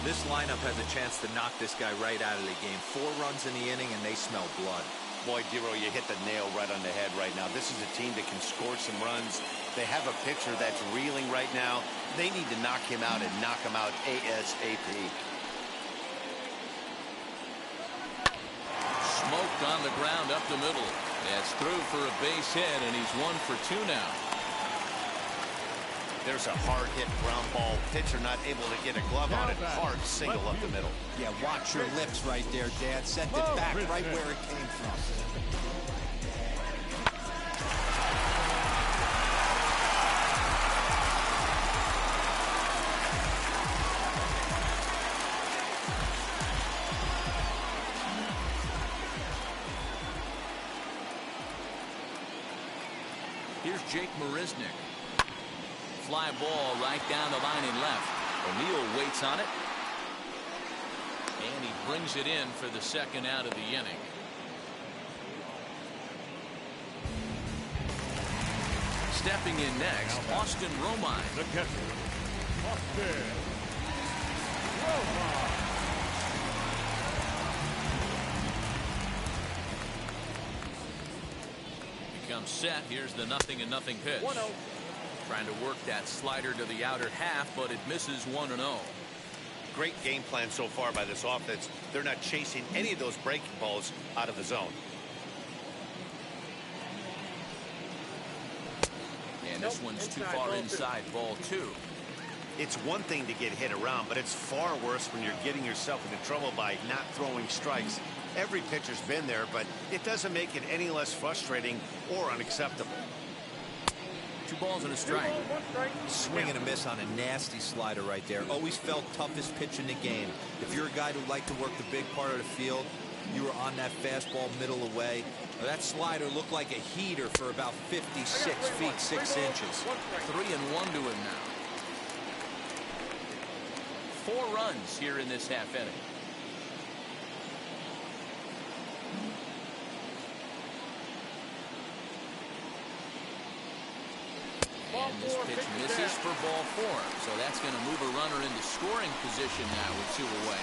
This lineup has a chance to knock this guy right out of the game. 4 runs in the inning, and they smell blood. Boy, Dero, you hit the nail right on the head right now. This is a team that can score some runs. They have a pitcher that's reeling right now. They need to knock him out and knock him out ASAP. Smoked on the ground up the middle. That's through for a base hit, and he's 1 for 2 now. There's a hard hit ground ball. Pitcher not able to get a glove on it. Hard single up the middle. Yeah, watch your lips right there, Dad. Sent it back right where it came from. Here's Jake Marisnick. Fly ball right down the line and left. O'Neill waits on it. And he brings it in for the second out of the inning. Stepping in next, Austin Romine. The catcher, Austin Romine. Becomes set. Here's the 0-0 pitch. 1-0. Trying to work that slider to the outer half, but it misses 1-0. Great game plan so far by this offense. They're not chasing any of those breaking balls out of the zone. And this one's too far inside, ball 2. It's one thing to get hit around, but it's far worse when you're getting yourself into trouble by not throwing strikes. Every pitcher's been there, but it doesn't make it any less frustrating or unacceptable. 2 balls and a strike. Swing and a miss on a nasty slider right there. Always felt toughest pitch in the game. If you're a guy who liked to work the big part of the field, you were on that fastball middle away. That slider looked like a heater for about 56 feet 6 inches. 3-1 to him now. 4 runs here in this half inning. And this pitch misses for ball 4. So that's going to move a runner into scoring position now with 2 away.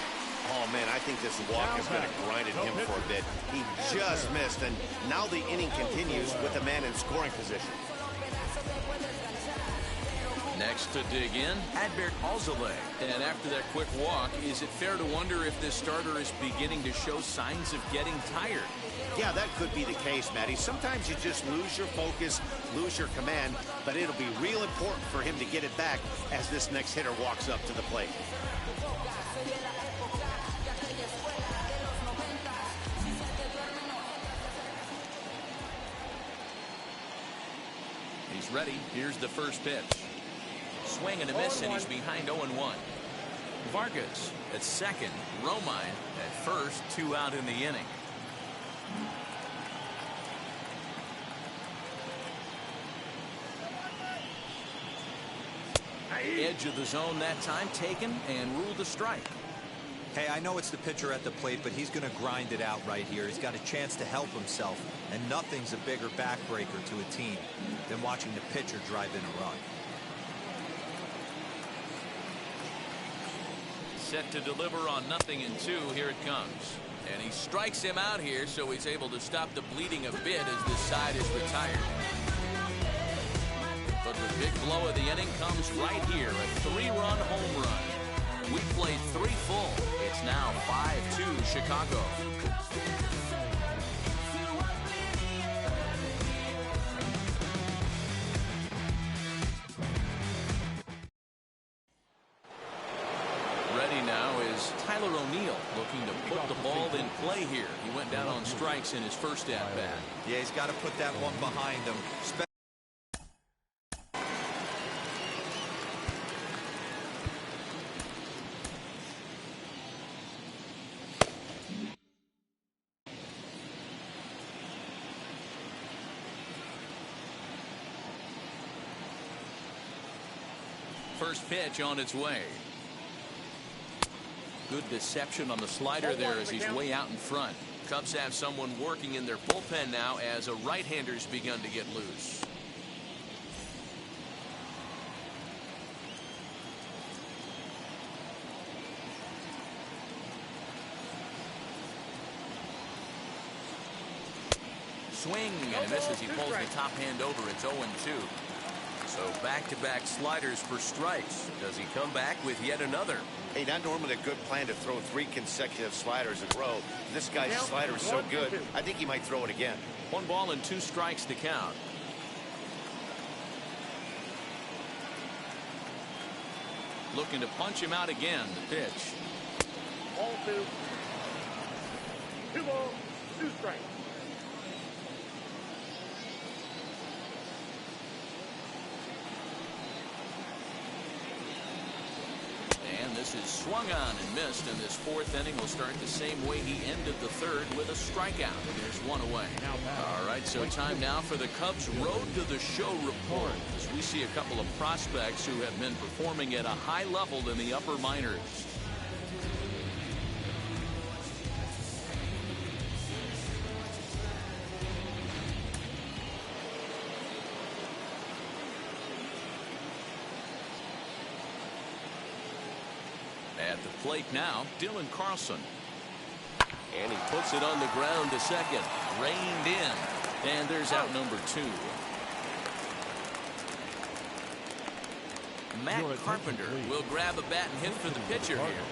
Oh, man, I think this walk is going to grind at him for a bit. He just missed, and now the inning continues with a man in scoring position. Next to dig in, Adbert Alzolay. And after that quick walk, is it fair to wonder if this starter is beginning to show signs of getting tired? Yeah, that could be the case, Matty. Sometimes you just lose your focus, lose your command, but it'll be real important for him to get it back as this next hitter walks up to the plate. He's ready. Here's the first pitch. Swing and a miss, and he's behind 0-1. Vargas at second. Romine at first. 2 out in the inning. Edge of the zone that time taken and ruled a strike. Hey, I know it's the pitcher at the plate, but he's going to grind it out right here. He's got a chance to help himself, and nothing's a bigger backbreaker to a team than watching the pitcher drive in a run. Set to deliver on 0-2. Here it comes. And he strikes him out here, so he's able to stop the bleeding a bit as this side is retired. But the big blow of the inning comes right here, a 3-run home run. We played 3 full. It's now 5-2 Chicago. Ready now is Tyler O'Neill, looking to put the ball in play here. He went down on strikes in his first at-bat. Yeah, he's got to put that one behind him. first pitch on its way. Good deception on the slider there as he's way out in front. Cubs have someone working in their bullpen now as a right-hander's begun to get loose. Swing and misses. He pulls the top hand over. It's 0-2. So back-to-back sliders for strikes. Does he come back with yet another? Hey, not normally a good plan to throw 3 consecutive sliders in a row. This guy's slider is so good, I think he might throw it again. 1 ball and 2 strikes to count. Looking to punch him out again. The pitch. Ball 2. 2 balls, 2 strikes. And this is swung on and missed, and this 4th inning will start the same way he ended the 3rd with a strikeout. There's 1 away. All right, so time now for the Cubs Road to the Show report, as we see a couple of prospects who have been performing at a high level in the upper minors. At the plate now, Dylan Carlson. And he puts it on the ground to second. Reined in. And there's out number 2. Matt Carpenter will grab a bat and hit for the pitcher here.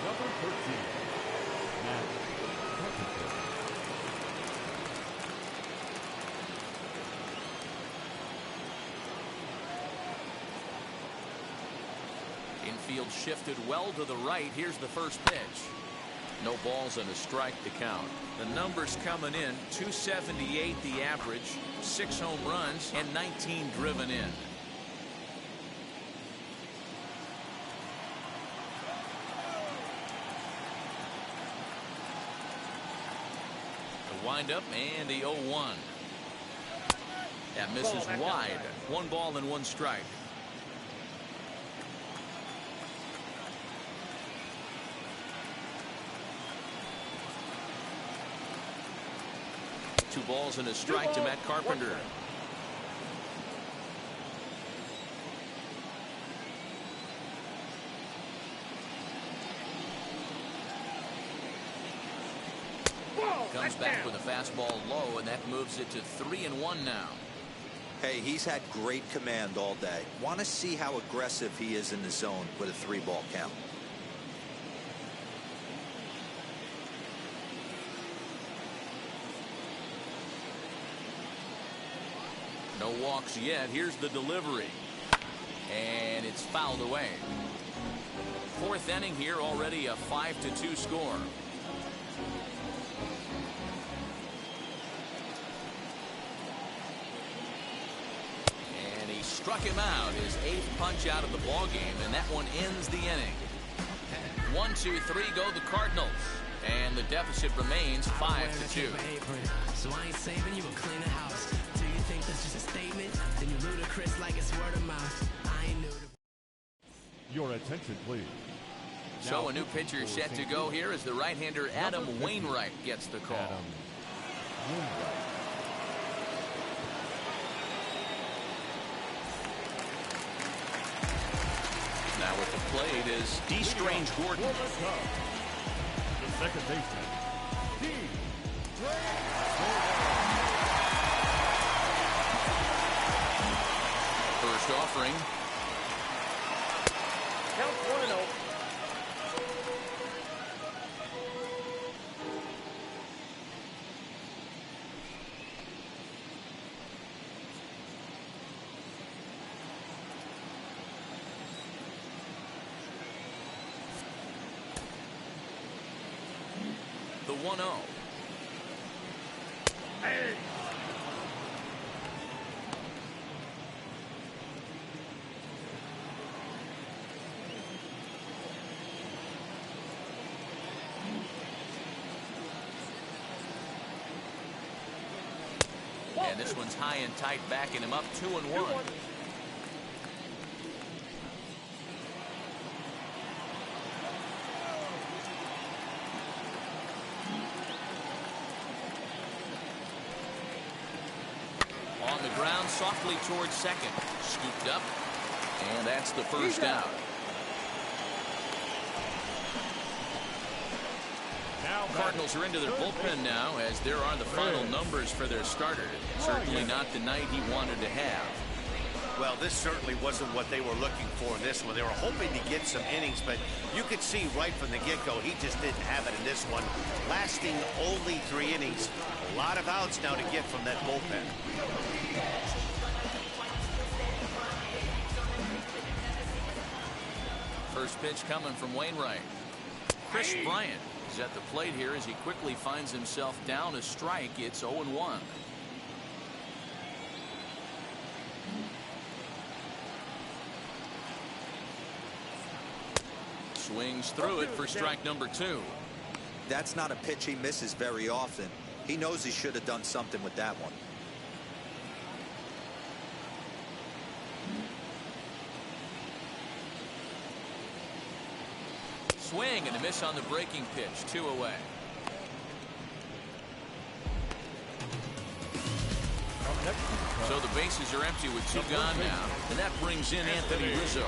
Number 13, Matt Carpenter. Infield shifted well to the right. Here's the first pitch. No balls and a strike to count. The numbers coming in: 278 the average, 6 home runs, and 19 driven in. The windup and the 0-1. That misses wide. 1 ball and 1 strike. Two balls and a strike to Matt Carpenter. Comes back with a fastball low, and that moves it to 3-1 now. Hey, he's had great command all day. Want to see how aggressive he is in the zone with a 3-ball count. No walks yet. Here's the delivery. And it's fouled away. 4th inning here, already a 5-2 score. And he struck him out, his 8th punch out of the ball game, and that one ends the inning. 1, 2, 3 go the Cardinals, and the deficit remains 5-2. So I ain't saving you a cleaner house. Do you think that's just a statement? Then you ludicrous like it's word of mouth. I ain't new to... Your attention, please. So a new pitcher set to go here as the right-hander Adam Wainwright gets the call. Adam Wainwright. Now at the plate is D. Strange Gordon. The second baseman, D. First offering. Count 1-0. The 1-0. Hey. And this one's high and tight, backing him up 2-1. the ground softly towards second. Scooped up. And that's the first out. Cardinals are into their bullpen now, as there are the final numbers for their starter. Certainly not the night he wanted to have. Well, this certainly wasn't what they were looking for in this one. They were hoping to get some innings, but you could see right from the get-go he just didn't have it in this one. Lasting only 3 innings. A lot of outs now to get from that bullpen. First pitch coming from Wainwright. Chris Bryant is at the plate here as he quickly finds himself down a strike. It's 0-1. Swings through it for strike number 2. That's not a pitch he misses very often. He knows he should have done something with that one. Swing and a miss on the breaking pitch. 2 away. So the bases are empty with 2 gone now, and that brings in Anthony Rizzo.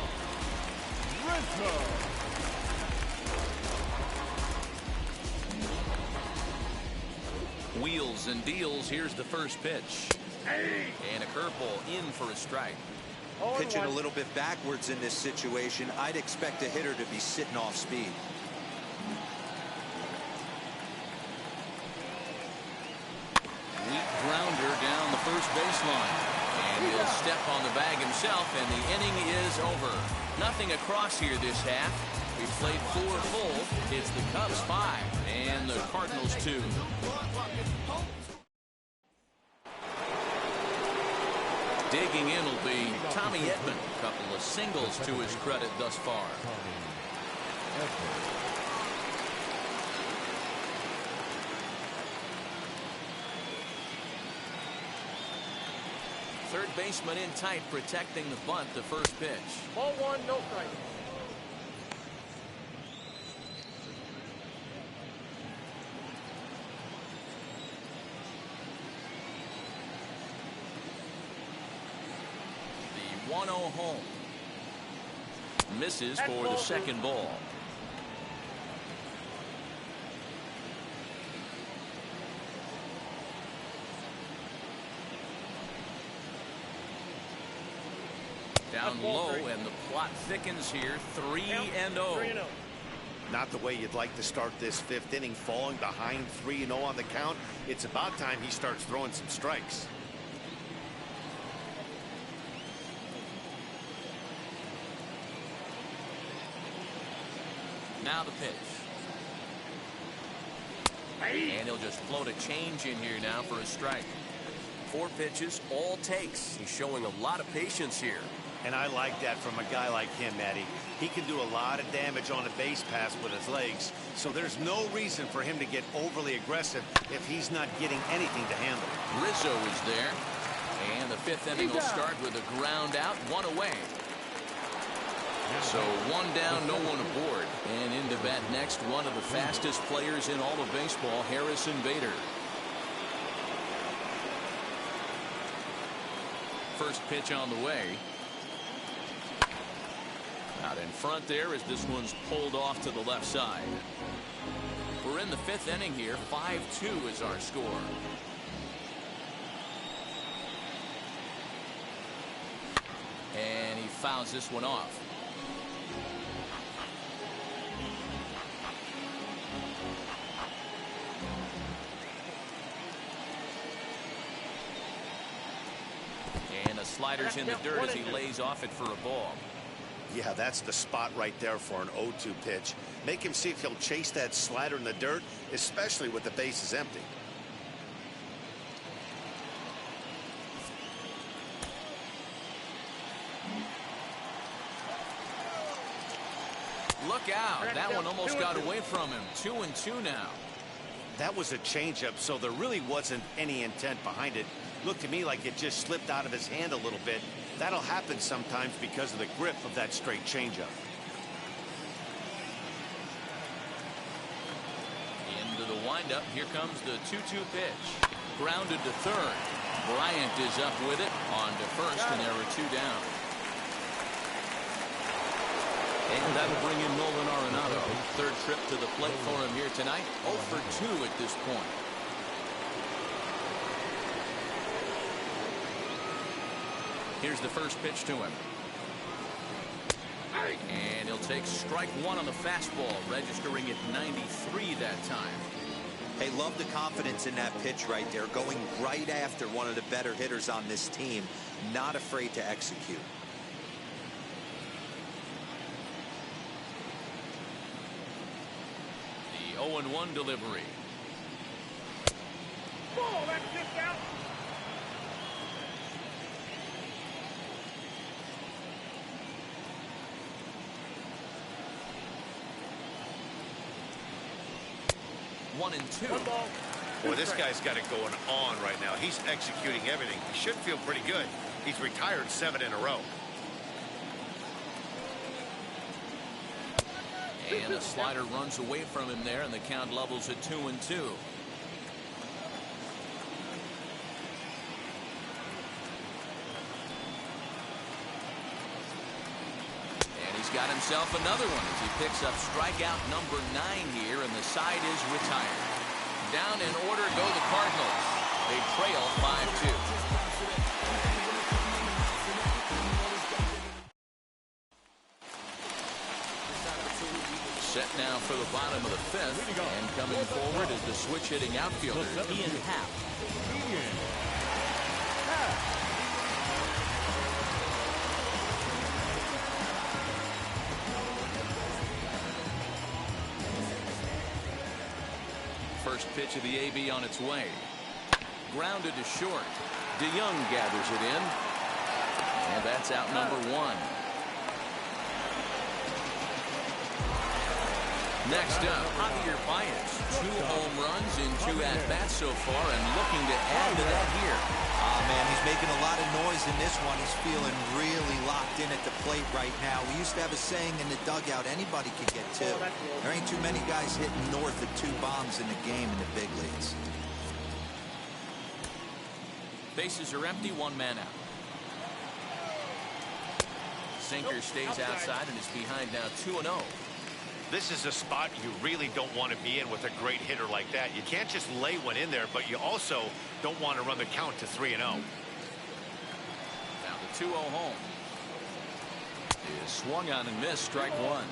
Wheels and deals. Here's the first pitch. And a curveball in for a strike. Pitching a little bit backwards in this situation, I'd expect a hitter to be sitting off speed. Weak grounder down the first baseline. And he'll step on the bag himself, and the inning is over. Nothing across here this half. We played 4 full. It's the Cubs 5 and the Cardinals 2. Digging in will be Tommy Edman. A couple of singles to his credit thus far. Third baseman in tight, protecting the bunt. The first pitch. Ball 1, no strike. The 1-0 home. Misses for the second ball. Down low, and the plot thickens here. 3-0. Not the way you'd like to start this 5th inning, falling behind 3-0 on the count. It's about time he starts throwing some strikes. Now the pitch. And he'll just float a change in here now for a strike. 4 pitches, all takes. He's showing a lot of patience here. And I like that from a guy like him, Matty. He can do a lot of damage on a base pass with his legs, so there's no reason for him to get overly aggressive if he's not getting anything to handle. Rizzo is there. And the 5th inning will start with a ground out, 1 away. So 1 down, no one aboard. And into bat next, one of the fastest players in all of baseball, Harrison Bader. First pitch on the way. Out in front there as this one's pulled off to the left side. We're in the 5th inning here. 5-2 is our score. And he fouls this one off. And the slider's in the dirt as he lays off it for a ball. Yeah, that's the spot right there for an 0-2 pitch. Make him see if he'll chase that slider in the dirt, especially with the bases empty. Look out. That one almost got away from him. 2-2 now. That was a changeup, so there really wasn't any intent behind it. Looked to me like it just slipped out of his hand a little bit. That'll happen sometimes because of the grip of that straight changeup. Into the windup. Here comes the 2-2 pitch. Grounded to third. Bryant is up with it on to first, and there are 2 down. And that'll bring in Nolan Arenado. Third trip to the plate for him here tonight. 0 for 2 at this point. Here's the first pitch to him. And he'll take strike 1 on the fastball, registering at 93 that time. Hey, love the confidence in that pitch right there. Going right after one of the better hitters on this team. Not afraid to execute. The 0-1 delivery. Ball, that's just out. One and two. Boy, this guy's got it going on right now. He's executing everything. He should feel pretty good. He's retired 7 in a row. And a slider runs away from him there, and the count levels at 2-2. Got himself another one as he picks up strikeout number 9 here, and the side is retired. Down in order go the Cardinals. They trail 5-2. Set now for the bottom of the 5th, and coming forward is the switch-hitting outfielder, Ian Happ. First pitch of the AB on its way. Grounded to short. DeYoung gathers it in. And that's out number 1. Next up, Javier Baez. 2 home runs in 2 at-bats so far, and looking to add to that here. Man, he's making a lot of noise in this one. He's feeling really locked in at the plate right now. We used to have a saying in the dugout, anybody can get 2. There ain't too many guys hitting north of 2 bombs in the game in the big leagues. Bases are empty, 1 man out. Sinker stays outside and is behind now 2-0. This is a spot you really don't want to be in with a great hitter like that. You can't just lay one in there, but you also don't want to run the count to 3-0. Now the 2-0 home. Is swung on and missed, strike 1.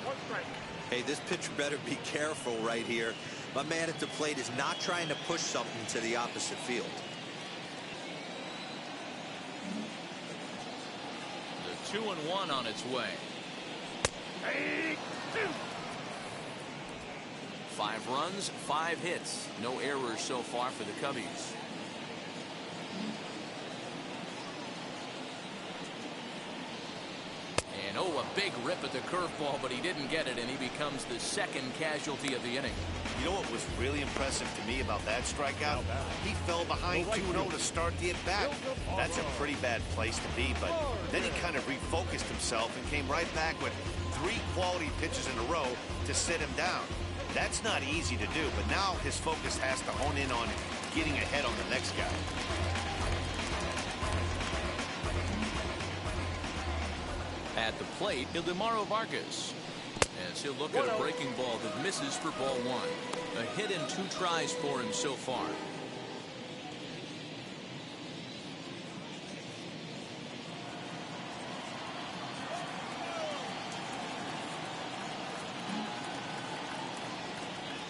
Hey, this pitcher better be careful right here. My man at the plate is not trying to push something to the opposite field. The 2-1 on its way. 5 runs, 5 hits. No errors so far for the Cubbies. And a big rip at the curveball, but he didn't get it, and he becomes the 2nd casualty of the inning. You know what was really impressive to me about that strikeout? He fell behind 2-0 to start the at-bat. That's a pretty bad place to be, but then he kind of refocused himself and came right back with 3 quality pitches in a row to sit him down. That's not easy to do, but now his focus has to hone in on getting ahead on the next guy. At the plate, Ildemaro Vargas, as he'll look at a breaking ball that misses for ball 1. A hit and 2 tries for him so far.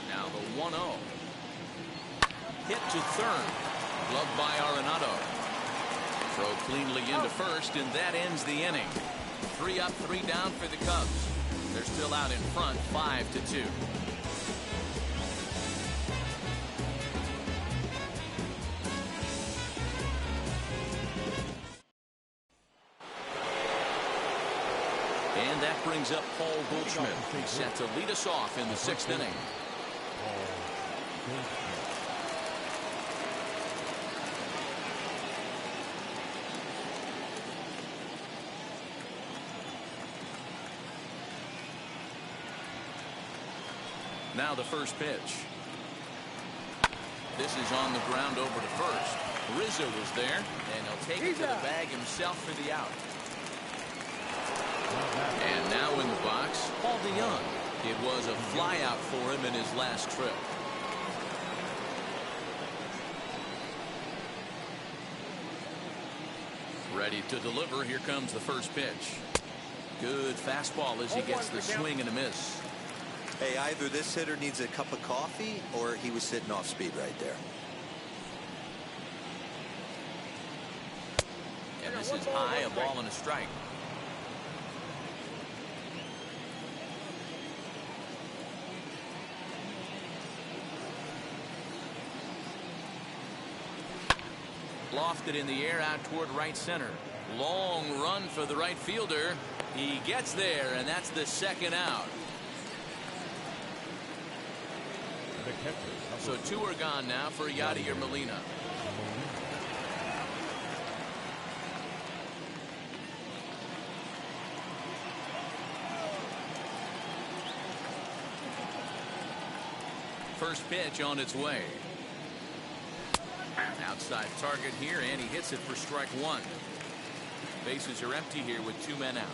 Now the 1-0. Hit to third. Gloved by Arenado. Throw cleanly into first, and that ends the inning. 3 up, 3 down for the Cubs. They're still out in front, 5-2. And that brings up Paul Goldschmidt. He's set to lead us off in the 6th inning. Now the first pitch. This is on the ground over to first. Rizzo was there, and he'll take it to the bag himself for the out. And now in the box, Paul DeYoung. It was a flyout for him in his last trip. Ready to deliver. Here comes the first pitch. Good fastball as he gets the swing and a miss. Hey, either this hitter needs a cup of coffee or he was sitting off speed right there. And this is high, a ball and a strike. Lofted in the air out toward right center. Long run for the right fielder. He gets there, and that's the second out. So two are gone now for Yadier Molina. First pitch on its way. Outside target here, and he hits it for strike one. Bases are empty here with two men out.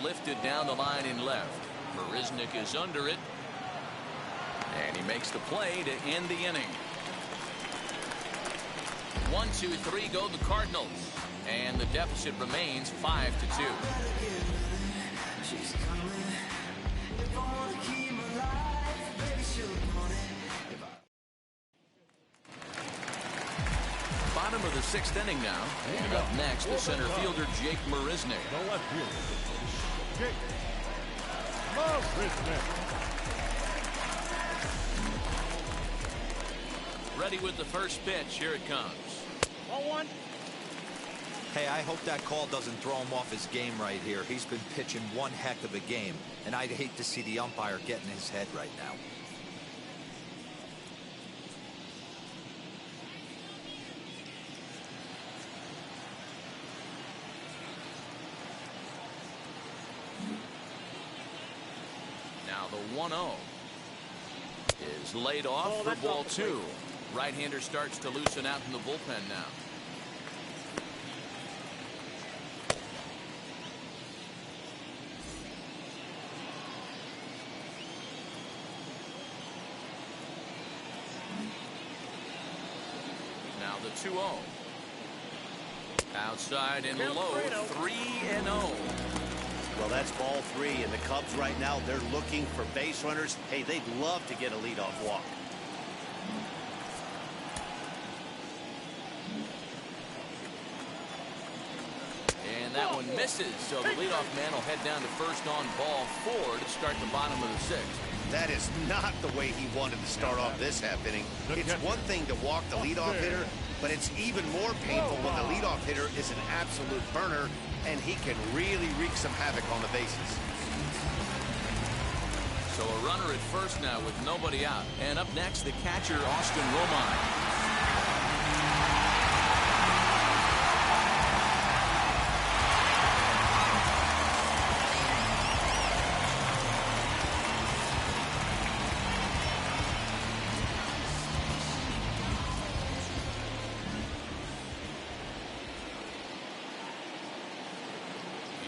Lifted down the line in left. Marisnick is under it. And he makes the play to end the inning. 1, 2, 3 go the Cardinals. And the deficit remains 5-2. Bottom of the sixth inning now. And up next, the center fielder, Jake Marisnick. The left fielder, Jake Marisnick. Ready with the first pitch. Here it comes. 0-1. Hey, I hope that call doesn't throw him off his game right here. He's been pitching one heck of a game, and I'd hate to see the umpire get in his head right now. Now the 1-0 is laid off for ball two. Right-hander starts to loosen out in the bullpen now. Now the 2-0. Outside and low, 3-0. Well, that's ball three, and the Cubs right now, they're looking for base runners. Hey, they'd love to get a leadoff walk. And that one misses, so the leadoff man will head down to first on ball 4 to start the bottom of the sixth. That is not the way he wanted to start off this half inning. It's one thing to walk the leadoff hitter, but it's even more painful when the leadoff hitter is an absolute burner, and he can really wreak some havoc on the bases. So a runner at first now with nobody out. And up next, the catcher, Austin Romine.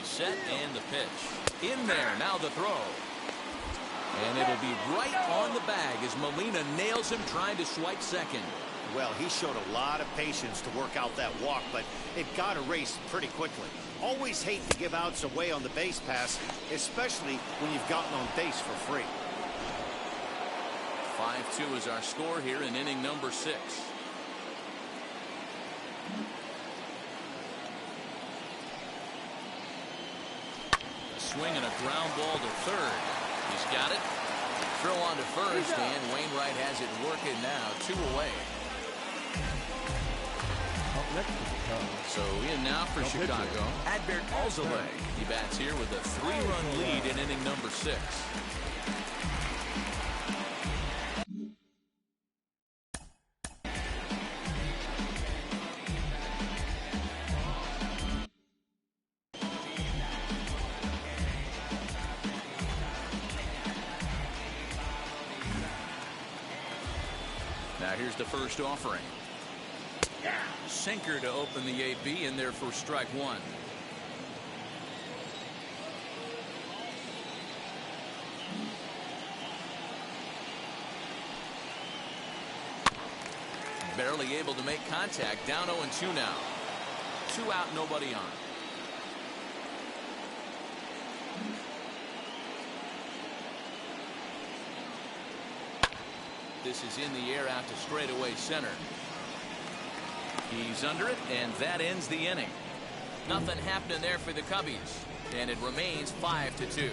Set and the pitch. In there, now the throw. And it'll be right on the bag as Molina nails him trying to swipe second. Well, he showed a lot of patience to work out that walk, but it got erased pretty quickly. Always hate to give outs away on the base pass, especially when you've gotten on base for free. 5-2 is our score here in inning number 6. Swing and a ground ball to third. He's got it. Throw on to first, and Wainwright has it working now. 2 away. So in now for Chicago, Adbert Alzolay. He bats here with a 3-run lead in inning number 6. Here's the first offering. Sinker to open the AB in there for strike one. Barely able to make contact. Down 0-2 now. 2 out, nobody on. This is in the air out to straightaway center. He's under it, and that ends the inning. Nothing happening there for the Cubbies, and it remains 5-2.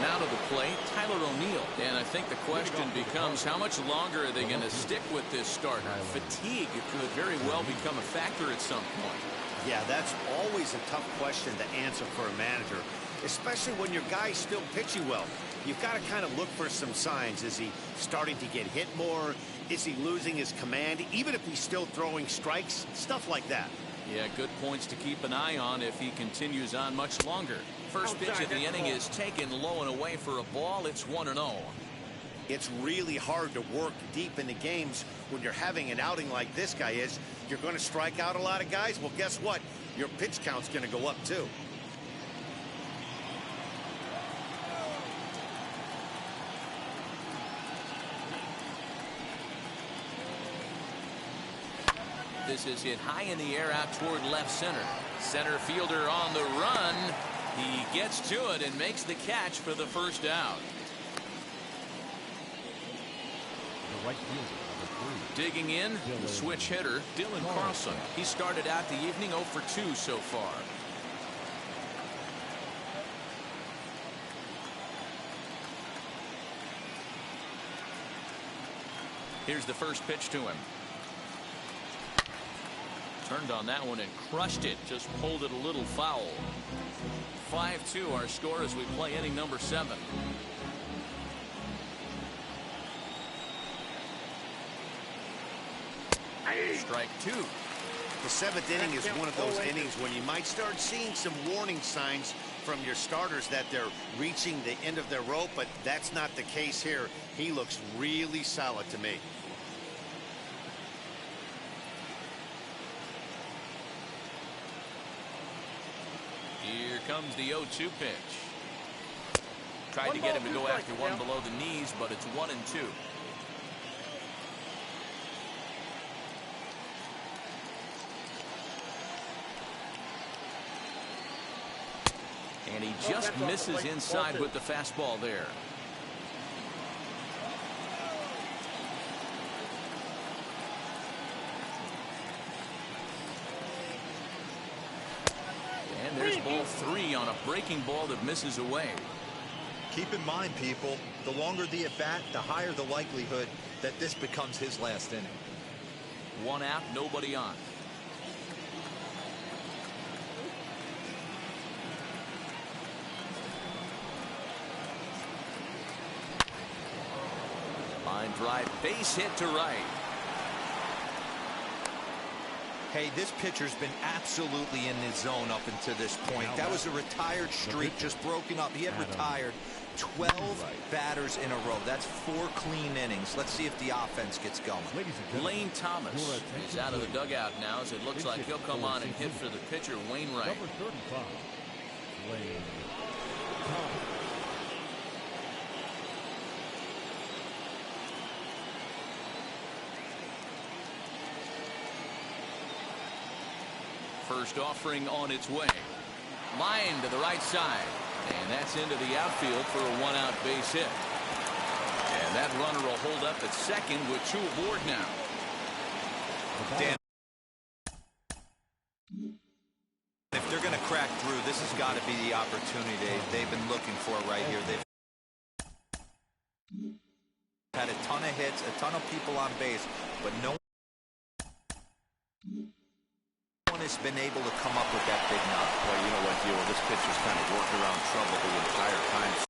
Now to the plate, Tyler O'Neill. And I think the question becomes, how much longer are they going to stick with this starter? Fatigue could very well become a factor at some point. Yeah, that's always a tough question to answer for a manager, especially when your guy's still pitching well. You've got to kind of look for some signs. Is he starting to get hit more? Is he losing his command, even if he's still throwing strikes? Stuff like that. Yeah, good points to keep an eye on if he continues on much longer. First pitch of the inning is taken low and away for a ball. It's 1-0. It's really hard to work deep into games when you're having an outing like this guy is. You're going to strike out a lot of guys. Well, guess what? Your pitch count's going to go up too. This is hit high in the air out toward left center. Center fielder on the run. He gets to it and makes the catch for the first out. The right fielder, number 3. Digging in, the switch hitter, Dylan Carlson. He started out the evening 0 for 2 so far. Here's the first pitch to him. Turned on that one and crushed it. Just pulled it a little foul. 5-2 our score as we play inning number 7. Strike 2. The 7th inning is one of those innings when you might start seeing some warning signs from your starters that they're reaching the end of their rope, but that's not the case here. He looks really solid to me. Here comes the 0-2 pitch. Tried to get him to go after one below the knees, but it's 1-2. And he just misses inside with the fastball there. And there's ball 3 on a breaking ball that misses away. Keep in mind, people, the longer the at-bat, the higher the likelihood that this becomes his last inning. 1 out, nobody on. Line drive, base hit to right. Hey, this pitcher's been absolutely in his zone up until this point. That was a retired streak, just broken up. He had retired 12 batters in a row. That's 4 clean innings. Let's see if the offense gets going. Lane Thomas is out of the dugout now, as it looks like he'll come on and hit for the pitcher, Wainwright. Number 35, Lane Thomas. First offering on its way. Line to the right side. And that's into the outfield for a 1-out base hit. And that runner will hold up at second with 2 aboard now. Dan, if they're going to crack through, this has got to be the opportunity they've been looking for right here. They've had a ton of hits, a ton of people on base, but no one has been able to come up with that big knock. Well, you know what, Gio, this pitcher's kind of worked around trouble the entire time.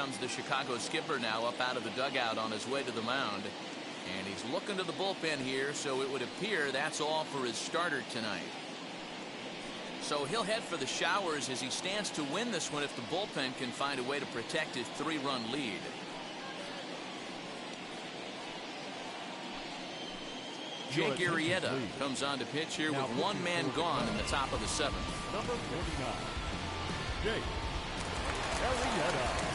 comes the Chicago skipper now up out of the dugout on his way to the mound. And he's looking to the bullpen here, so it would appear that's all for his starter tonight. So he'll head for the showers as he stands to win this one if the bullpen can find a way to protect his 3-run lead. Jake Arrieta comes on to pitch here with one man gone in the top of the 7th. Number 49, Jake Arrieta.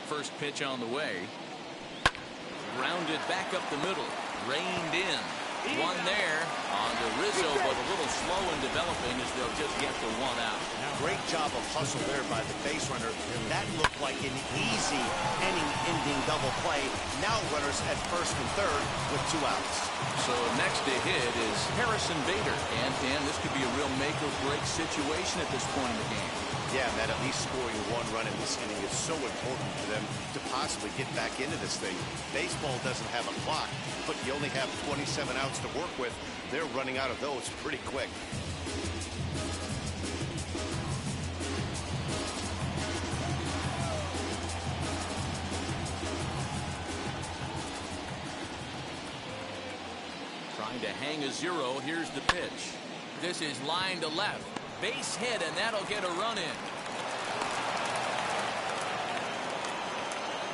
First pitch on the way. Grounded back up the middle. Reined in. One there on the Rizzo, but a little slow in developing as they'll just get the one out. Great job of hustle there by the base runner. That looked like an easy inning-ending double play. Now runners at first and third with 2 outs. So next to hit is Harrison Bader. And Dan, this could be a real make-or-break situation at this point in the game. Yeah, Matt, at least scoring 1 run in this inning is so important for them to possibly get back into this thing. Baseball doesn't have a clock, but you only have 27 outs to work with. They're running out of those pretty quick. Trying to hang a 0. Here's the pitch. This is line to left. Base hit, and that'll get a run in.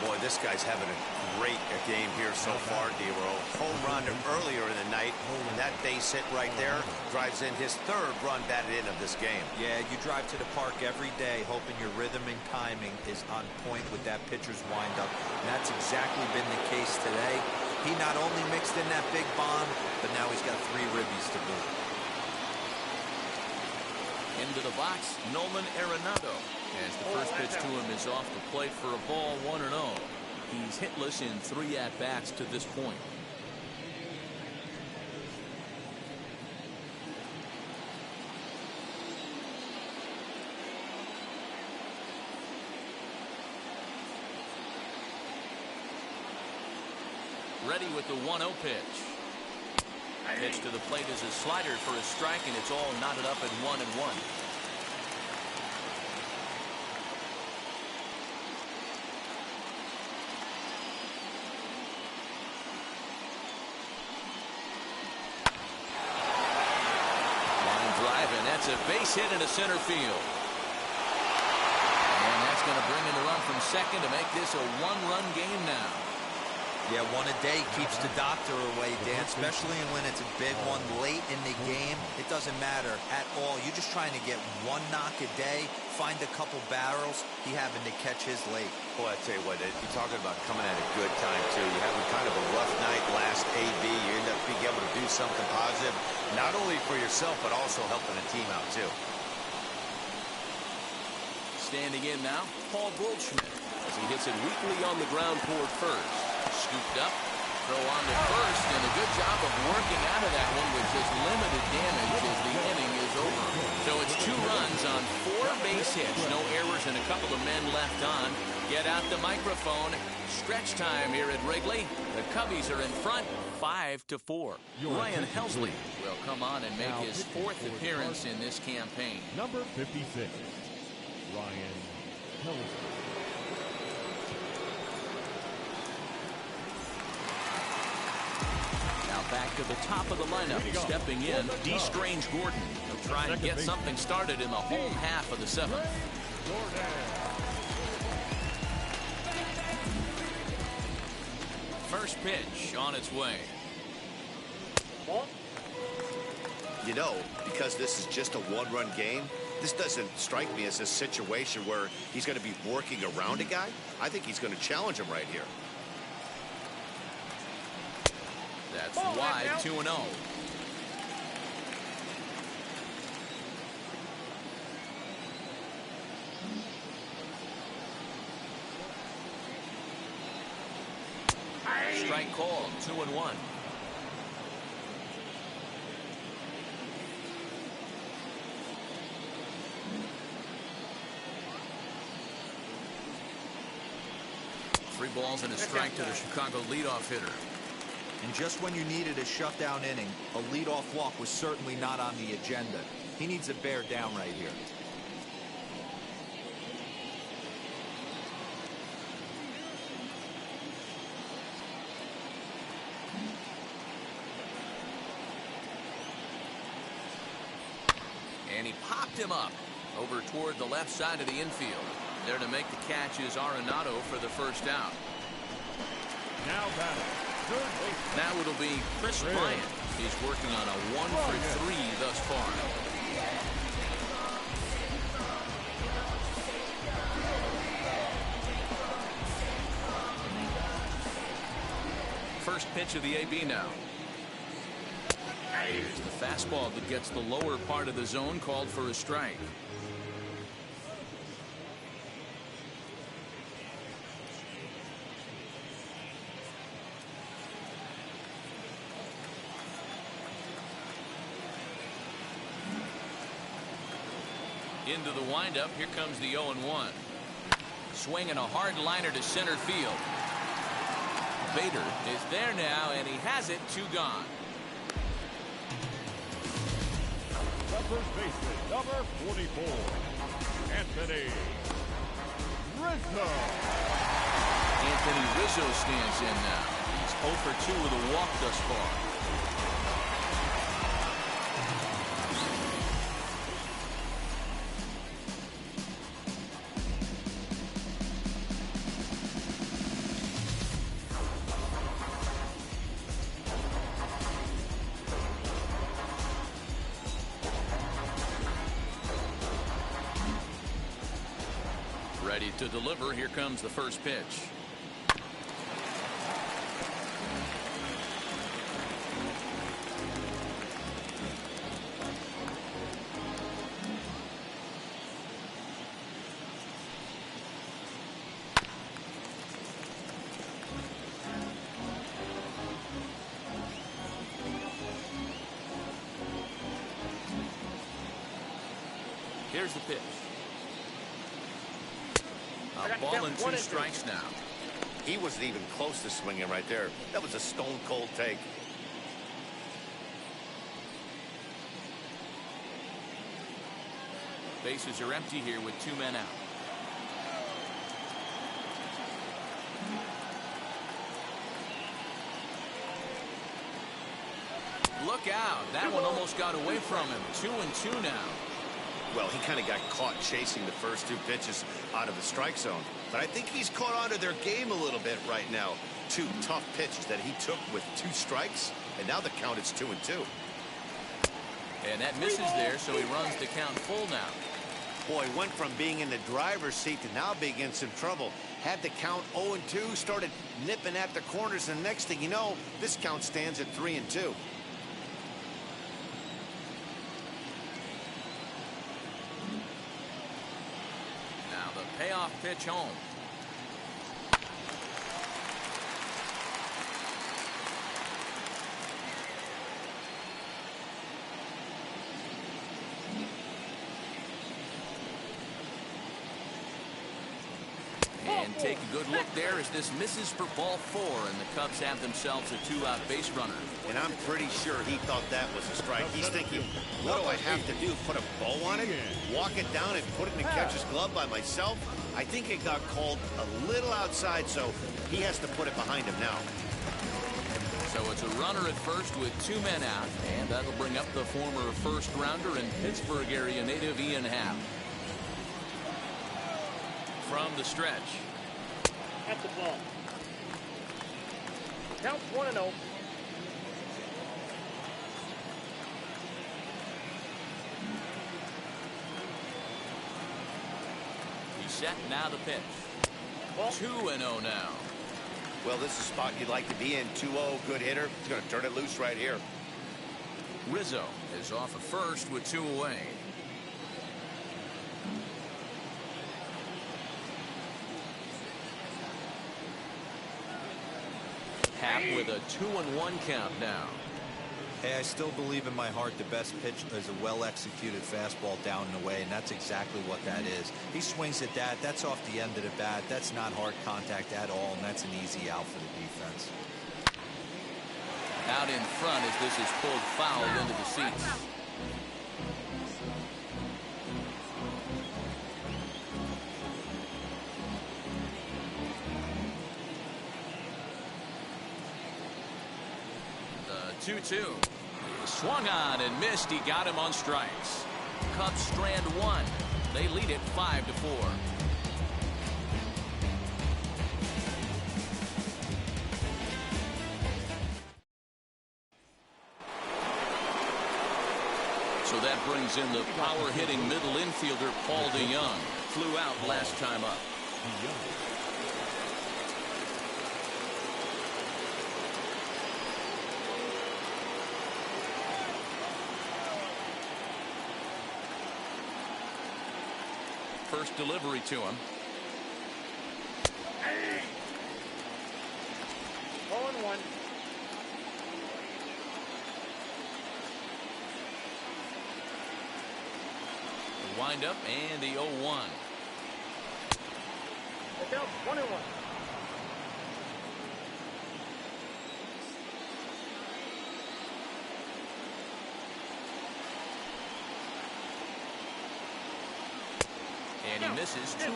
Boy, this guy's having a great game here so far, D-Row. Home run earlier in the night, and that base hit right there drives in his 3rd run batted in of this game. Yeah, you drive to the park every day hoping your rhythm and timing is on point with that pitcher's windup. And that's exactly been the case today. He not only mixed in that big bomb, but now he's got 3 ribbies to boot. Into the box, Nolan Arenado. As the first pitch to him is off the plate for a ball, 1-0. He's hitless in 3 at-bats to this point. Ready with the 1-0 pitch. Pitch to the plate is a slider for a strike, and it's all knotted up at 1-1. Line drive, and that's a base hit into center field. And that's going to bring in the run from second to make this a 1-run game now. Yeah, 1 a day keeps the doctor away, Dan, especially when it's a big one late in the game. It doesn't matter at all. You're just trying to get 1 knock a day, find a couple barrels. He happened to catch his late. Boy, I tell you what, you're talking about coming at a good time, too. You're having kind of a rough night last AB. You end up being able to do something positive, not only for yourself, but also helping the team out, too. Standing in now, Paul Goldschmidt, as he hits it weakly on the ground toward first. Scooped up, throw on to first, and a good job of working out of that one with just limited damage as the inning is over. So it's 2 runs on 4 base hits, no errors, and a couple of men left on. Get out the microphone. Stretch time here at Wrigley. The Cubbies are in front, 5-4. Ryan Helsley will come on and make his 4th appearance in this campaign. Number 56, Ryan Helsley. Back to the top of the lineup, stepping in, D. Strange Gordon. He'll try and get something started in the home half of the 7th. First pitch on its way. You know, because this is just a 1-run game, this doesn't strike me as a situation where he's going to be working around a guy. I think he's going to challenge him right here. That's wide, 2-0. Strike called, 2-1. 3 balls and a strike to the Chicago leadoff hitter. And just when you needed a shutdown inning, a leadoff walk was certainly not on the agenda. He needs to bear down right here. And he popped him up over toward the left side of the infield. There to make the catch is Arenado for the first out. Now batting. Now it'll be Chris Bryant. He's working on a 1 for 3 thus far. First pitch of the AB now. Here's the fastball that gets the lower part of the zone, called for a strike. Into the windup. Here comes the 0-1. Swinging a hard liner to center field. Bader is there now, and he has it. 2 gone. The first baseman, number 44, Anthony Rizzo. Anthony Rizzo stands in now. He's 0 for 2 with a walk thus far. Ready to deliver. Here comes the first pitch. Here's the pitch. A ball and 2 strikes now. He wasn't even close to swinging right there. That was a stone cold take. Bases are empty here with 2 men out. Look out. That one almost got away from him. 2-2 now. Well, he kind of got caught chasing the first 2 pitches out of the strike zone. But I think he's caught onto their game a little bit right now. 2 tough pitches that he took with 2 strikes, and now the count is 2-2. And that misses there, so he runs the count full now. Boy, went from being in the driver's seat to now being in some trouble. Had the count 0-2, started nipping at the corners, and the next thing you know, this count stands at 3-2. Payoff pitch home. And take a good look there as this misses for ball 4, and the Cubs have themselves a 2-out base runner. And I'm pretty sure he thought that was a strike. He's thinking, what do I have to do? Put a bow on it? Walk it down and put it in the catcher's glove by myself? I think it got called a little outside, so he has to put it behind him now. So it's a runner at first with 2 men out, and that'll bring up the former first-rounder and Pittsburgh area native Ian Happ. From the stretch. At the ball. Count 1-0. He's set now to pitch. 2-0 now. Well, this is a spot you'd like to be in. 2-0, good hitter. He's going to turn it loose right here. Rizzo is off at first with 2 away. Happ with a 2-1 count now. Hey, I still believe in my heart the best pitch is a well-executed fastball down and away, and that's exactly what that is. He swings at that. That's off the end of the bat. That's not hard contact at all, and that's an easy out for the defense. Out in front as this is pulled foul into the seats. The 2-2. Swung on and missed. He got him on strikes. Cubs strand one. They lead it 5-4. So that brings in the power-hitting middle infielder Paul DeYoung. Flew out last time up. First delivery to him. 0-1. The windup and the 0-1. Look out, 1-1. And he misses 2-1.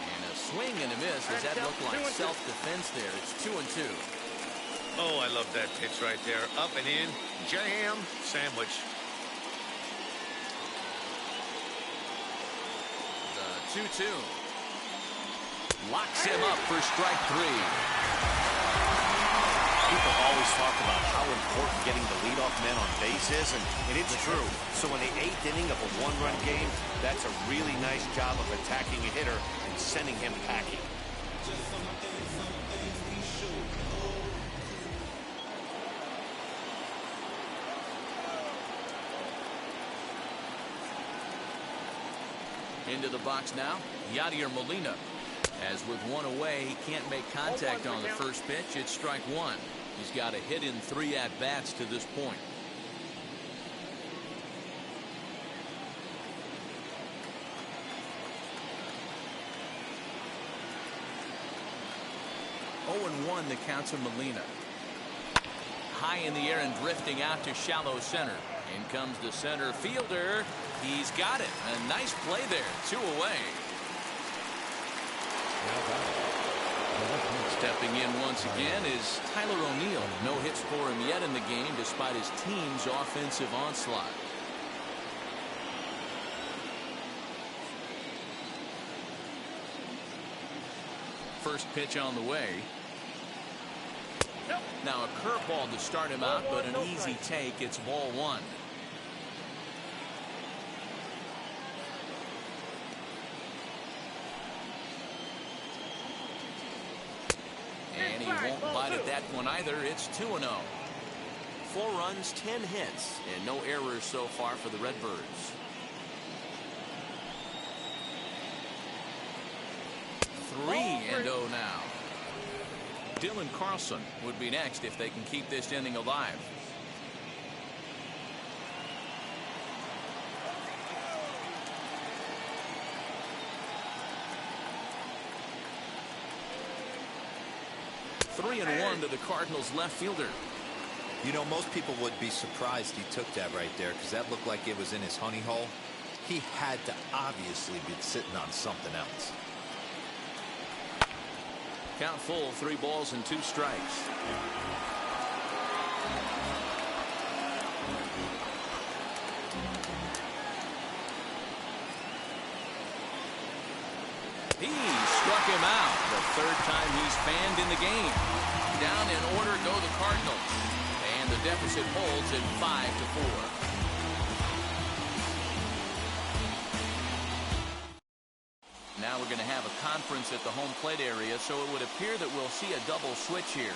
And a swing and a miss. Does that look like self-defense there? It's 2-2. Oh, I love that pitch right there. Up and in. Jam. Sandwich. The 2-2. Locks him up for strike three. People always talk about how important getting the leadoff man on base is, and it's true. So in the 8th inning of a one-run game, that's a really nice job of attacking a hitter and sending him packing. Into the box now, Yadier Molina. As with one away, he can't make contact on the first pitch. It's strike one. He's got a hit in 3 at-bats to this point. Oh, 0-1 the count to Molina. High in the air and drifting out to shallow center. In comes the center fielder. He's got it. A nice play there. 2 away. Stepping in once again is Tyler O'Neill. No hits for him yet in the game despite his team's offensive onslaught. First pitch on the way. Now a curveball to start him out, but an easy take. It's ball one. And he won't bite at that one either. It's 2-0. 4 runs, 10 hits, and no errors so far for the Redbirds. 3-0 now. Dylan Carlson would be next if they can keep this inning alive. Three and 1 to the Cardinals left fielder. You know, most people would be surprised he took that right there because that looked like it was in his honey hole. He had to obviously be sitting on something else. Count full, 3 balls and 2 strikes. He struck him out. The 3rd time he's fanned in the game. Down in order go the Cardinals. And the deficit holds at 5-4. Now we're going to have a conference at the home plate area, so it would appear that we'll see a double switch here.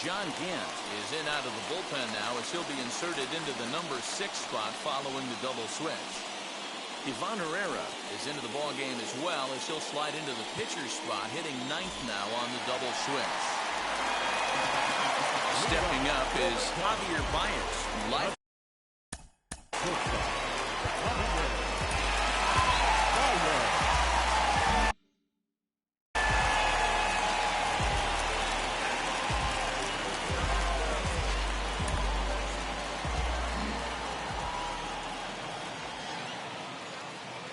John Gant is in out of the bullpen now as he'll be inserted into the number 6 spot following the double switch. Ivan Herrera is into the ball game as well as he'll slide into the pitcher's spot, hitting 9th now on the double switch. Stepping up is Javier Baez.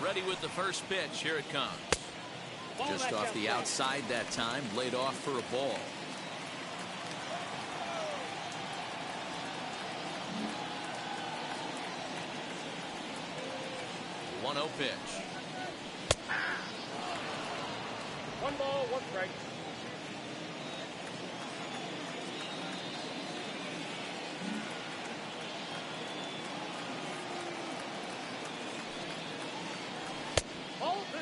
Ready with the first pitch. Here it comes. Just off the outside that time, laid off for a ball. 1-0 pitch. 1 ball, 1 strike. Ball 2.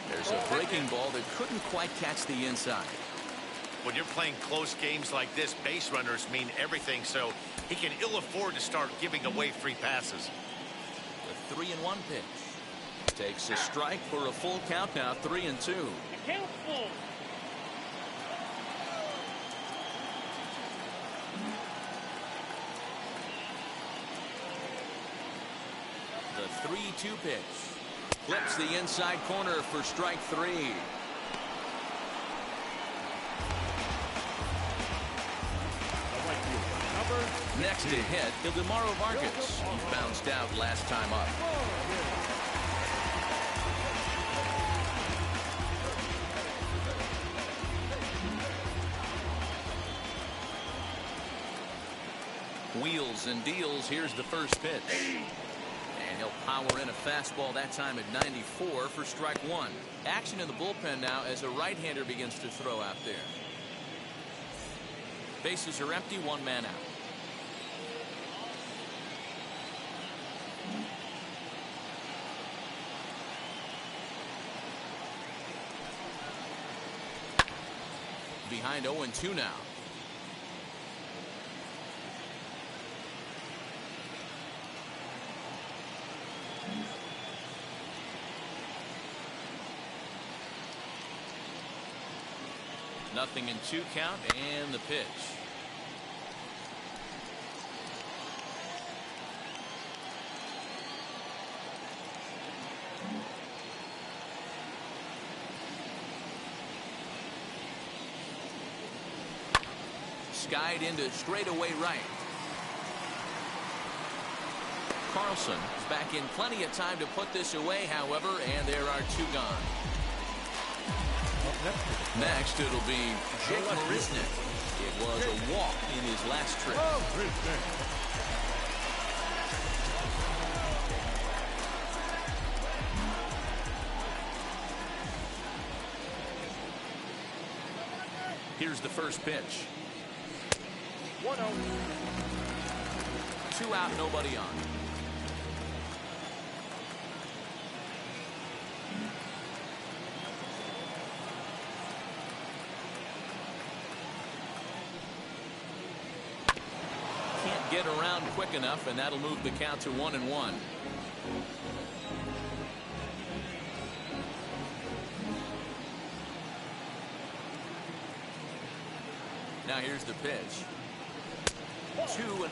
There's a breaking ball that couldn't quite catch the inside. When you're playing close games like this, base runners mean everything, so he can ill afford to start giving away free passes. The 3-1 pitch. Takes a strike for a full count now, 3-2. Count full. The 3-2 pitch. Flips the inside corner for strike 3. Next to hit, Ildemaro Vargas. He bounced out last time up. Wheels and deals. Here's the first pitch. And he'll power in a fastball that time at 94 for strike 1. Action in the bullpen now as a right-hander begins to throw out there. Bases are empty, 1 man out. Behind 0-2 now. Nothing in 2 count, and the pitch. Skied into straightaway right. Carlson is back in plenty of time to put this away, however, and there are 2 gone. Next, it'll be Jake Marisnick. It was a walk in his last trip. Here's the first pitch. 1-0. 2 out, nobody on. Can't get around quick enough, and that'll move the count to 1-1. Now here's the pitch. 2-1.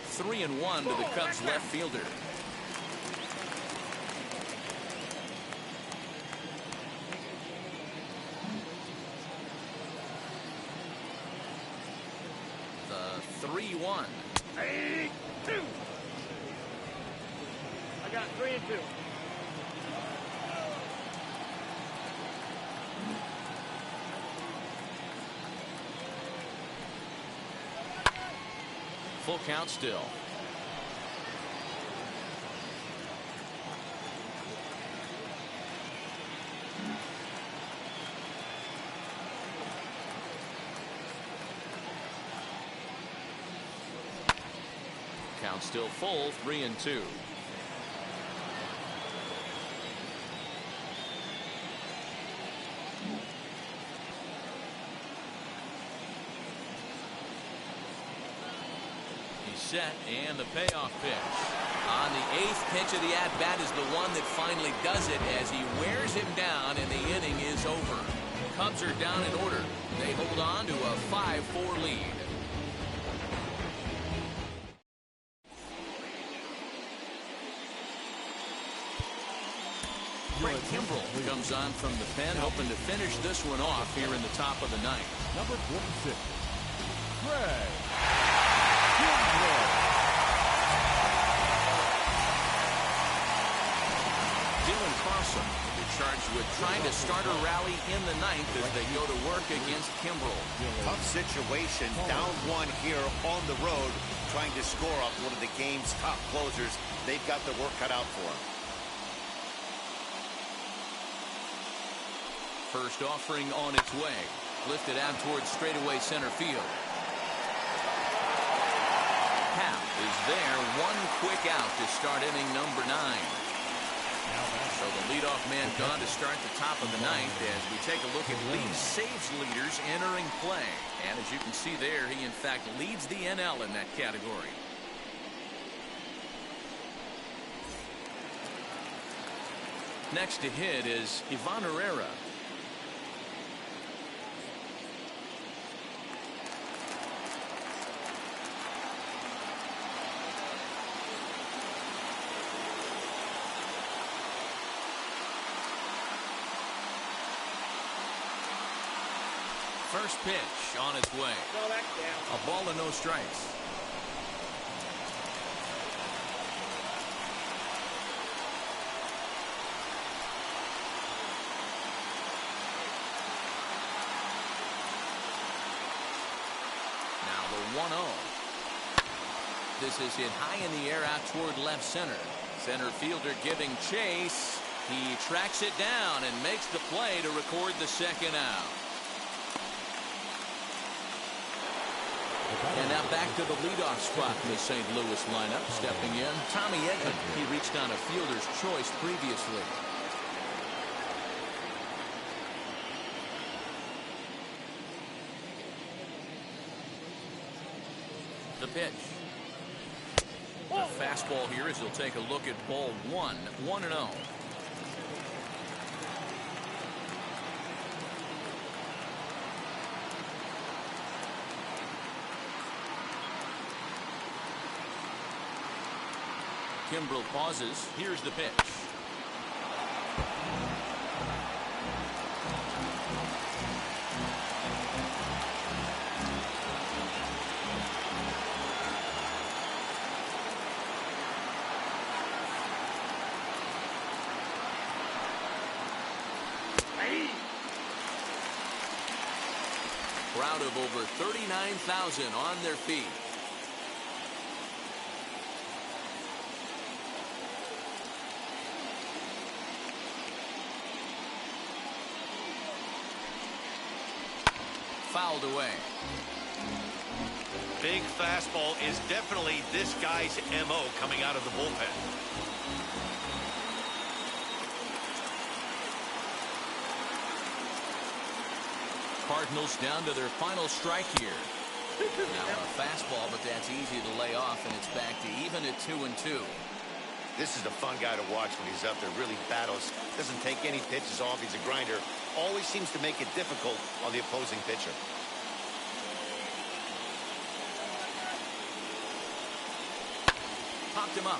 Three and 1 to the Cubs left fielder. The 3-1. 2. I got 3 and 2. full count still. Count still full, 3-2. He's set, and the payoff pitch. On the 8th pitch of the at-bat is the one that finally does it as he wears him down, and the inning is over. Cubs are down in order. They hold on to a 5-4 lead. Craig Kimbrell comes on from the pen, hoping to finish this one off here in the top of the ninth. Number 46, Craig Kimbrell. Dylan Carlson will be charged with trying to start a rally in the ninth as they go to work against Kimbrell. Tough situation, down one here on the road, trying to score off one of the game's top closers. They've got their work cut out for them. First offering on its way. Lifted out towards straightaway center field. Happ is there. One quick out to start inning number 9. So the leadoff man gone to start the top of the ninth as we take a look at league saves leaders entering play. And as you can see there, he in fact leads the NL in that category. Next to hit is Ivan Herrera. First pitch on its way. A ball and no strikes. Now the 1-0. This is hit high in the air out toward left center. Center fielder giving chase. He tracks it down and makes the play to record the second out. And now back to the leadoff spot in the St. Louis lineup. Stepping in, Tommy Edman. He reached on a fielder's choice previously. The pitch. The fastball here as he'll take a look at ball 1, 1-0. Kimbrell pauses. Here's the pitch. Crowd of over 39,000 on their feet. Fouled away. Big fastball is definitely this guy's MO coming out of the bullpen. Cardinals down to their final strike here. Now a fastball, but that's easy to lay off, and it's back to even at 2-2. This is a fun guy to watch when he's up there. Really battles. Doesn't take any pitches off. He's a grinder. Always seems to make it difficult on the opposing pitcher. Popped him up.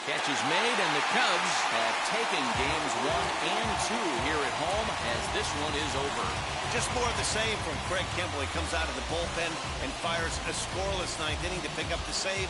The catch is made, and the Cubs have taken games 1 and 2 here at home as this one is over. Just more of the same from Craig Kimbrell. He comes out of the bullpen and fires a scoreless 9th inning to pick up the save.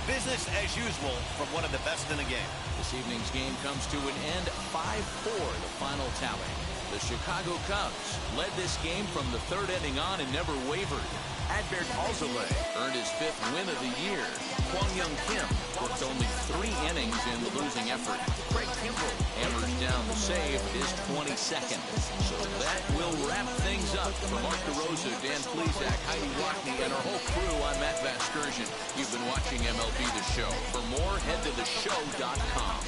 Business as usual from one of the best in the game. This evening's game comes to an end, 5-4, the final tally. The Chicago Cubs led this game from the third inning on and never wavered. Adbert Alzolay earned his 5th win of the year. Kwang Young Kim worked only 3 innings in the losing effort. Craig Kimbrell hammers down the save, his 22nd. So that will wrap things up. For Mark DeRosa, Dan Plesac, Heidi Rockney, and our whole crew, I'm Matt Vasgersian. You've been watching MLB The Show. For more, head to theshow.com.